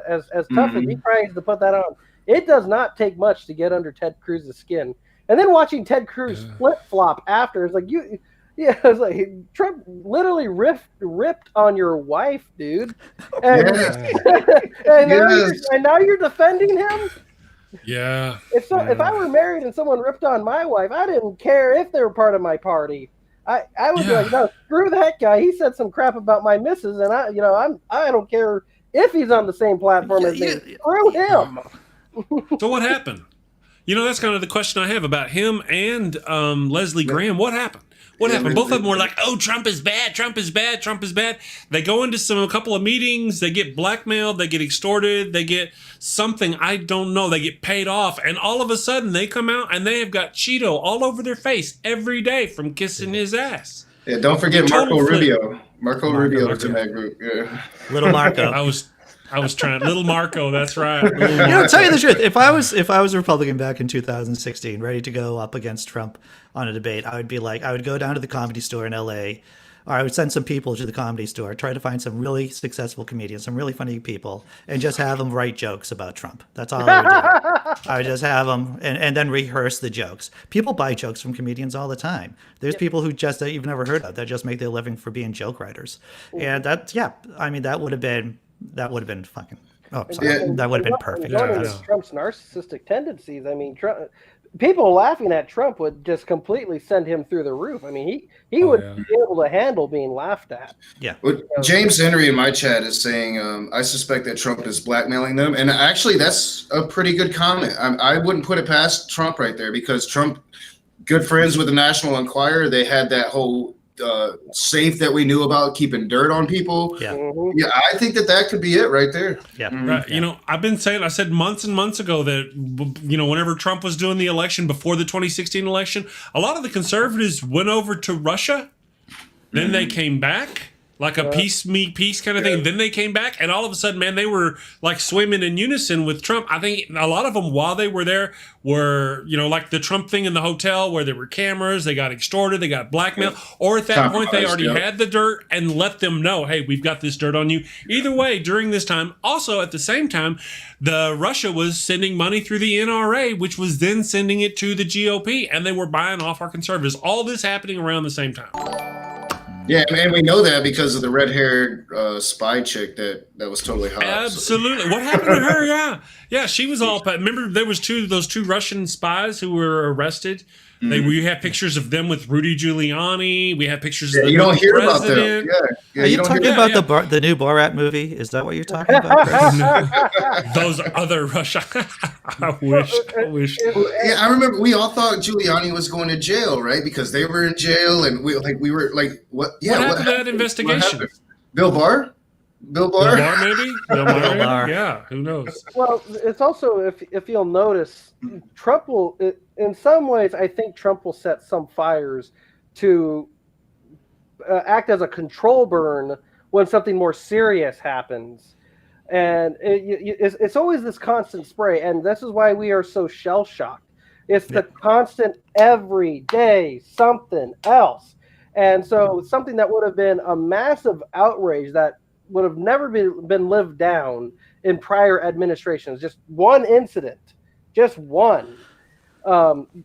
As tough as he tries to put that on, it does not take much to get under Ted Cruz's skin. And then watching Ted Cruz flip flop after is like it's like Trump literally ripped on your wife, dude. And, and now you're defending him. Yeah. If I were married and someone ripped on my wife, I didn't care if they were part of my party. I would be like, no, screw that guy. He said some crap about my missus, and I don't care if he's on the same platform as me. Screw him. So what happened? That's kind of the question I have about him and Leslie Graham. What happened? What happened? Both of them were like, oh, Trump is bad, Trump is bad, Trump is bad. They go into a couple of meetings, they get blackmailed, they get extorted, they get something, I don't know, they get paid off, and all of a sudden they come out and they have got Cheeto all over their face every day from kissing his ass. Yeah, don't forget Marco Rubio. Marco Rubio was in that group. Yeah. Little Marco. I was trying. Little Marco, that's right. Tell you the truth. If I was a Republican back in 2016, ready to go up against Trump on a debate, I would go down to the Comedy Store in LA or I would send some people to the Comedy Store, try to find some really successful comedians, some really funny people, and just have them write jokes about Trump. That's all I would do. I would just have them and then rehearse the jokes. People buy jokes from comedians all the time. There's people who just that you've never heard of that just make their living for being joke writers. And that would have been fucking. Oh, sorry. That would have been perfect. Trump's narcissistic tendencies. I mean, people laughing at Trump would just completely send him through the roof. I mean, he would be able to handle being laughed at. Yeah. Well, James Henry in my chat is saying, I suspect that Trump is blackmailing them. And actually, that's a pretty good comment. I wouldn't put it past Trump right there, because Trump, good friends with the National Enquirer, they had that whole safe that we knew about, keeping dirt on people. Yeah. Yeah, I think that could be it right there. Yeah. Right. You know, I said months and months ago that, you know, whenever Trump was doing the election before the 2016 election, a lot of the conservatives went over to Russia. Then they came back, like a peace kind of thing. Then they came back, and all of a sudden, man, they were like swimming in unison with Trump. I think a lot of them, while they were there, were, you know, like the Trump thing in the hotel where there were cameras, they got extorted, they got blackmailed, or at that point they already had the dirt and let them know, hey, we've got this dirt on you. Either way, during this time, also at the same time, Russia was sending money through the NRA, which was then sending it to the GOP, and they were buying off our conservatives. All this happening around the same time. Yeah, and we know that because of the red-haired spy chick that was totally hot. Absolutely. What happened to her? Yeah, she was all. Remember, there was those two Russian spies who were arrested. We have pictures of them with Rudy Giuliani. We have pictures of the you don't hear president. about them. Are you talking about the new Borat movie? Is that what you're talking about, Chris? Those other Russia. I wish. Yeah, I remember we all thought Giuliani was going to jail, right? Because they were in jail, and we were like, what? Yeah, what happened to that investigation? Bill Barr, maybe. Bill Barr. Yeah, who knows? Well, it's also, if you'll notice, Trump will, in some ways, I think Trump will set some fires to act as a control burn when something more serious happens. And it's always this constant spray. And this is why we are so shell-shocked. It's the constant, every day, something else. And so something that would have been a massive outrage that would have never been lived down in prior administrations, just one incident, just one.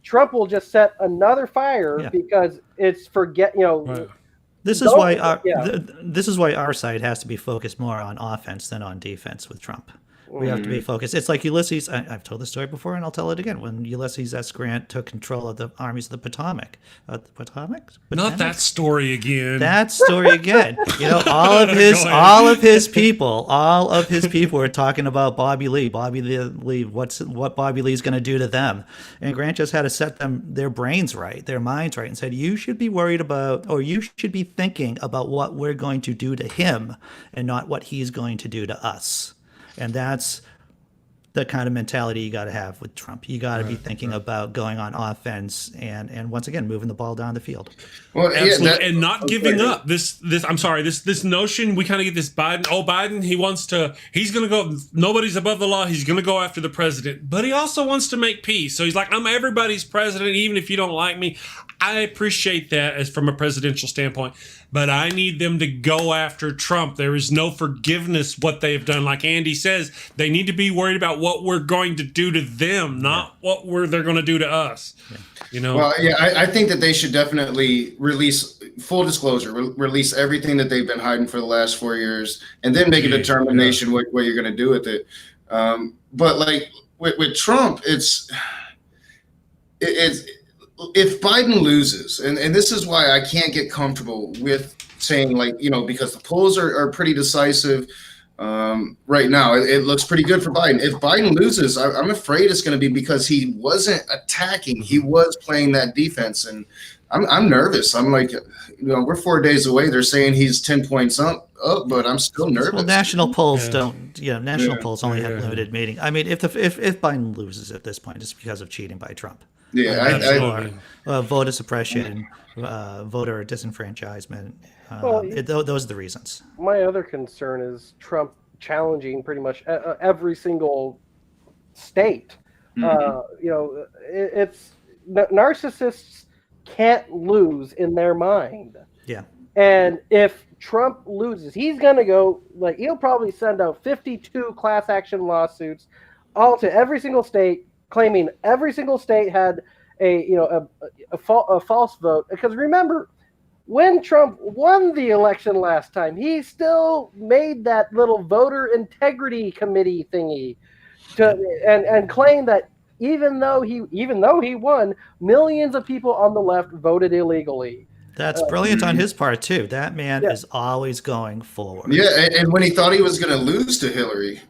Trump will just set another fire because it's Right. This is why this is why our side has to be focused more on offense than on defense with Trump. We have to be focused. It's like Ulysses. I've told this story before, and I'll tell it again. When Ulysses S. Grant took control of the armies of the Potomac. Not that story again. That story again. You know, all of his people were talking about Bobby Lee. Bobby Lee. What Bobby Lee's going to do to them? And Grant just had to set their brains right, their minds right, and said, you should be worried about, or you should be thinking about what we're going to do to him, and not what he's going to do to us. And that's the kind of mentality you got to have with Trump. You got to be thinking about going on offense and once again moving the ball down the field. Well, absolutely, and not giving up. This notion we kind of get this Biden. Oh, Biden, he's going to go. Nobody's above the law. He's going to go after the president, but he also wants to make peace. So he's like, I'm everybody's president, even if you don't like me. I appreciate that as from a presidential standpoint, but I need them to go after Trump. There is no forgiveness what they've done. Like Andy says, they need to be worried about what we're going to do to them, not what they're going to do to us. Yeah. You know. Well, yeah, I think that they should definitely release full disclosure, release everything that they've been hiding for the last 4 years, and then make a determination what you're going to do with it. But like with Trump, it's if Biden loses, and this is why I can't get comfortable with saying, like, you know, because the polls are pretty decisive right now. It looks pretty good for Biden. If Biden loses, I'm afraid it's going to be because he wasn't attacking. He was playing that defense, and I'm nervous. I'm like, you know, we're 4 days away. They're saying he's 10 points up, but I'm still nervous. Well, national polls don't. National polls only have limited meaning. I mean, if Biden loses at this point, it's because of cheating by Trump. Yeah, voter suppression, voter disenfranchisement. Those are the reasons. My other concern is Trump challenging pretty much every single state. It's narcissists can't lose in their mind. Yeah. And if Trump loses, he's going to go, like, he'll probably send out 52 class action lawsuits all to every single state, claiming every single state had a false vote. Because remember, when Trump won the election last time, he still made that little voter integrity committee thingy and claimed that even though he won, millions of people on the left voted illegally. That's brilliant on his part too. That man is always going forward. Yeah, and when he thought he was going to lose to Hillary,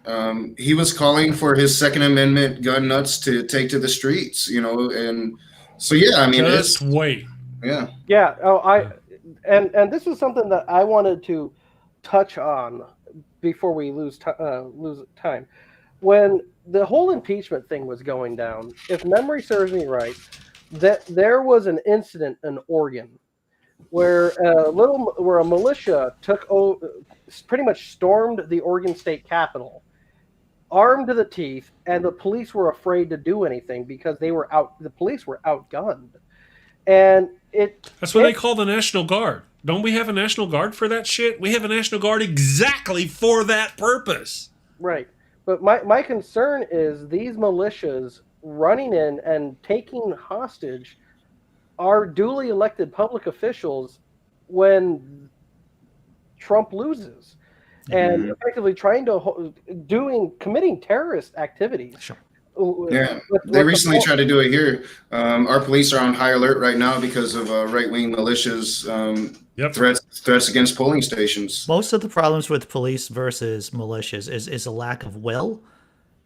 he was calling for his Second Amendment gun nuts to take to the streets. And so I mean, just wait. Yeah. Yeah. Oh, and this is something that I wanted to touch on before we lose time. When the whole impeachment thing was going down, if memory serves me right, that there was an incident in Oregon where a militia pretty much stormed the Oregon State Capitol, armed to the teeth, and the police were afraid to do anything because the police were outgunned. And that's what they call the National Guard. Don't we have a National Guard for that shit? We have a National Guard exactly for that purpose. Right. But my concern is these militias running in and taking hostage are duly elected public officials when Trump loses, and effectively committing terrorist activities. Sure. Yeah, they recently tried to do it here. Our police are on high alert right now because of right-wing militias threats against polling stations. Most of the problems with police versus militias is a lack of will.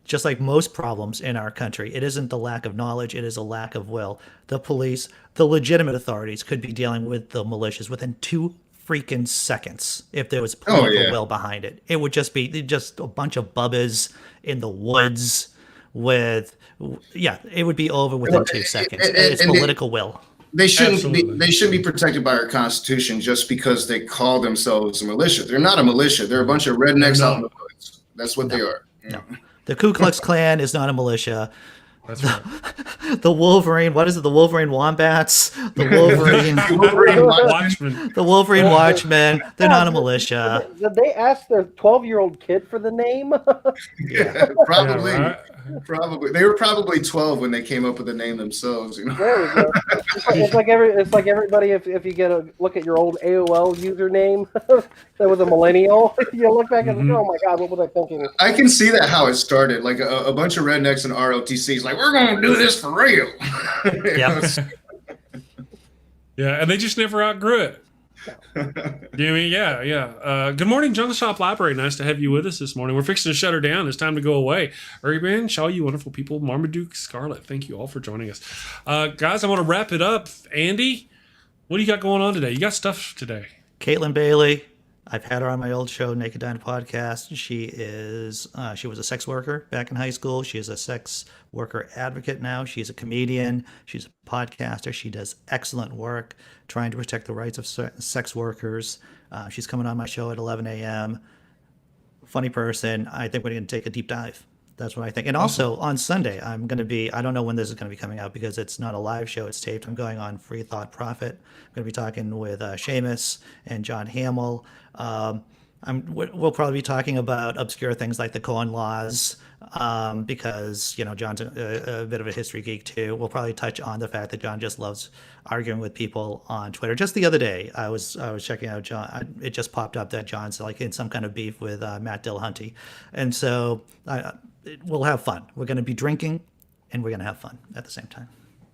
Just like most problems in our country, it isn't the lack of knowledge, it is a lack of will. The police, the legitimate authorities, could be dealing with the militias within 2 freaking seconds if there was political will behind it. It would just be a bunch of bubbas in the woods it would be over within 2 seconds. It's political will. They shouldn't be protected by our Constitution just because they call themselves a militia. They're not a militia. They're a bunch of rednecks out in the woods. That's what they are. No. The Ku Klux Klan is not a militia. That's right. The Wolverine, what is it? The Wolverine Wombats? The Wolverine Watchmen. The Wolverine Watchmen. They're not a militia. Did they ask their 12-year-old kid for the name? Yeah, probably. Yeah, right? Probably. They were probably 12 when they came up with the name themselves. There we go. It's like everybody. If you look at your old AOL username, that was a millennial. You look back and oh my God, what was I thinking? I can see that how it started. Like a bunch of rednecks and ROTCs, like we're going to do this for real. Yeah, and they just never outgrew it. Good morning, Jungle Shop Library. Nice to have you with us this morning. We're fixing to shut her down. It's time to go away. Urban, Shaw, you wonderful people. Marmaduke, Scarlet, thank you all for joining us. Guys, I want to wrap it up. Andy, what do you got going on today? You got stuff today. Caitlin Bailey. I've had her on my old show, Naked Dine Podcast. She was a sex worker back in high school. She is a sex worker advocate now. She's a comedian. She's a podcaster. She does excellent work trying to protect the rights of sex workers. She's coming on my show at 11 a.m. Funny person. I think we're going to take a deep dive. That's what I think. And also on Sunday, I'm going to be, I don't know when this is going to be coming out because it's not a live show, it's taped. I'm going on Free Thought Profit. I'm going to be talking with Seamus and John Hamill. We'll probably be talking about obscure things like the Cohen laws because, John's a bit of a history geek too. We'll probably touch on the fact that John just loves arguing with people on Twitter. Just the other day, I was checking out John. It just popped up that John's like in some kind of beef with Matt Dillahunty. And so we'll have fun. We're going to be drinking and we're going to have fun at the same time,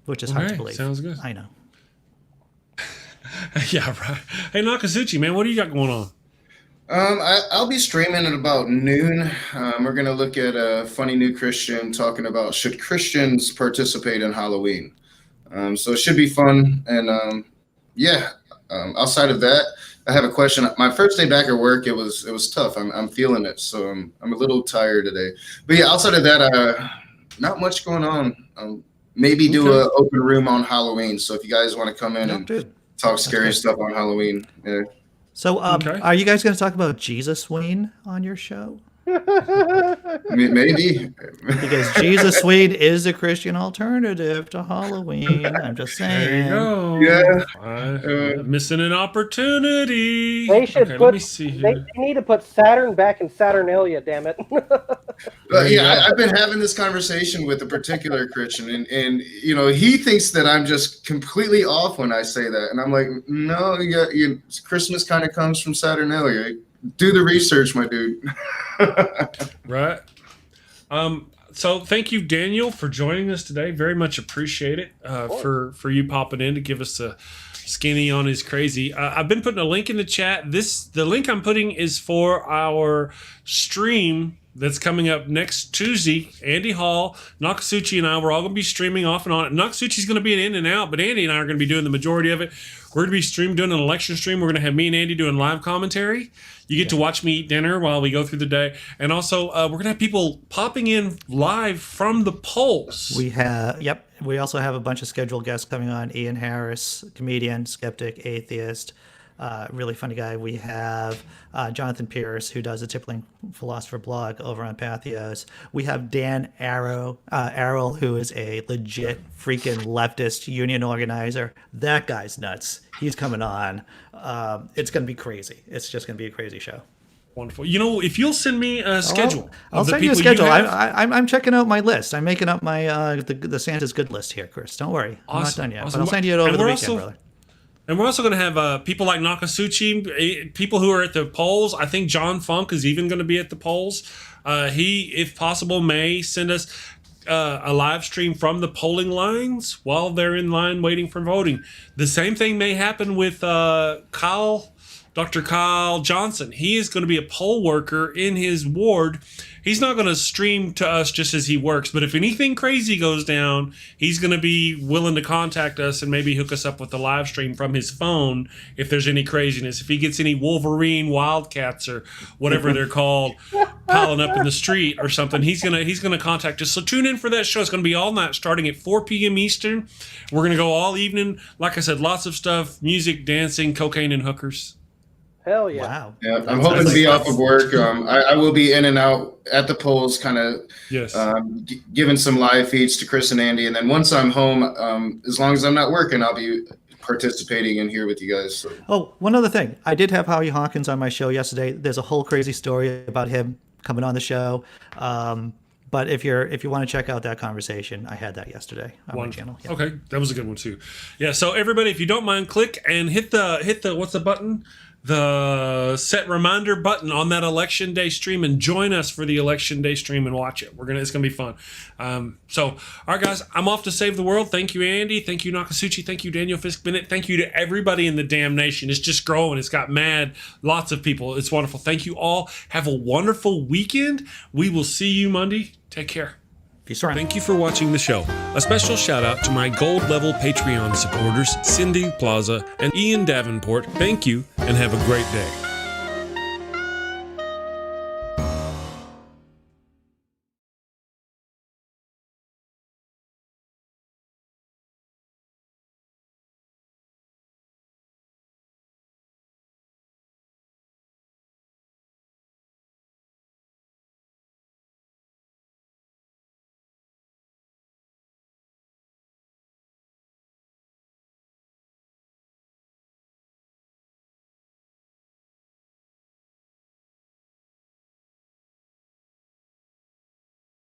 which is hard to believe. Sounds good. I know. Yeah, right. Hey, Nokasuchi, man, what do you got going on? I'll be streaming at about noon. We're going to look at a funny new Christian talking about should Christians participate in Halloween. So it should be fun. And outside of that, I have a question. My first day back at work, it was tough. I'm feeling it. So I'm a little tired today. But yeah, outside of that, not much going on. Maybe do an open room on Halloween. So if you guys want to come in and talk scary stuff on Halloween. Yeah. So are you guys going to talk about Jesus Wayne on your show? Maybe. Because Jesus Swede is a Christian alternative to Halloween. I'm just saying. There you go. Yeah. Missing an opportunity. They should let me see they here. need to put Saturn back in Saturnalia, damn it. I've been having this conversation with a particular Christian, and he thinks that I'm just completely off when I say that, and I'm like, no, Christmas kind of comes from Saturnalia. Do the research, my dude. Right. So thank you, Daniel, for joining us today. Very much appreciate it. For you popping in to give us a skinny on his crazy. I've been putting a link in the chat. The link I'm putting is for our stream that's coming up next Tuesday. Andy Hall, Nokasuchi, and I, we're all going to be streaming off and on. Nokasuchi's going to be an in and out, but Andy and I are going to be doing the majority of it. We're going to be doing an election stream. We're going to have me and Andy doing live commentary. You get to watch me eat dinner while we go through the day. And also, we're going to have people popping in live from the polls. We also have a bunch of scheduled guests coming on. Ian Harris, comedian, skeptic, atheist, really funny guy. We have Jonathan Pierce, who does the Tippling Philosopher blog over on Pathos. We have Dan Arrell, who is a legit freaking leftist union organizer. That guy's nuts. He's coming on. It's going to be crazy. It's just going to be a crazy show. Wonderful. If you'll send me a schedule. I'll send you a schedule. I'm checking out my list. I'm making up my the Santa's good list here, Chris. Don't worry. Awesome. I'm not done yet. Awesome. But I'll send you it over the weekend, brother. And we're also going to have people like Nokasuchi, people who are at the polls. I think John Funk is even going to be at the polls. He, if possible, may send us a live stream from the polling lines while they're in line waiting for voting. The same thing may happen with Dr. Kyle Johnson. He is going to be a poll worker in his ward. He's not going to stream to us just as he works, but if anything crazy goes down, he's going to be willing to contact us and maybe hook us up with a live stream from his phone if there's any craziness. If he gets any Wolverine Wildcats or whatever they're called piling up in the street or something, he's gonna contact us. So tune in for that show. It's going to be all night starting at 4 p.m. Eastern. We're going to go all evening. Like I said, lots of stuff, music, dancing, cocaine, and hookers. Hell yeah. Wow. Yeah, I'm hoping to be off of work. I will be in and out at the polls, kind of giving some live feeds to Chris and Andy. And then once I'm home, as long as I'm not working, I'll be participating in here with you guys. So. Oh, one other thing. I did have Howie Hawkins on my show yesterday. There's a whole crazy story about him coming on the show. But if you want to check out that conversation, I had that yesterday on my channel. Yeah. Okay, that was a good one too. Yeah, so everybody, if you don't mind, click and hit the what's the button? The set reminder button on that election day stream and join us for the election day stream and watch it. It's gonna be fun. So all right, guys, I'm off to save the world. Thank you, Andy. Thank you, Nokasuchi. Thank you, Daniel, Fisk, Bennett. Thank you to everybody in the damn nation. It's just growing. It's got lots of people. It's wonderful. Thank you all. Have a wonderful weekend. We will see you Monday. Take care. Thank you for watching the show. A special shout out to my gold level Patreon supporters, Cindy Plaza and Ian Davenport. Thank you and have a great day.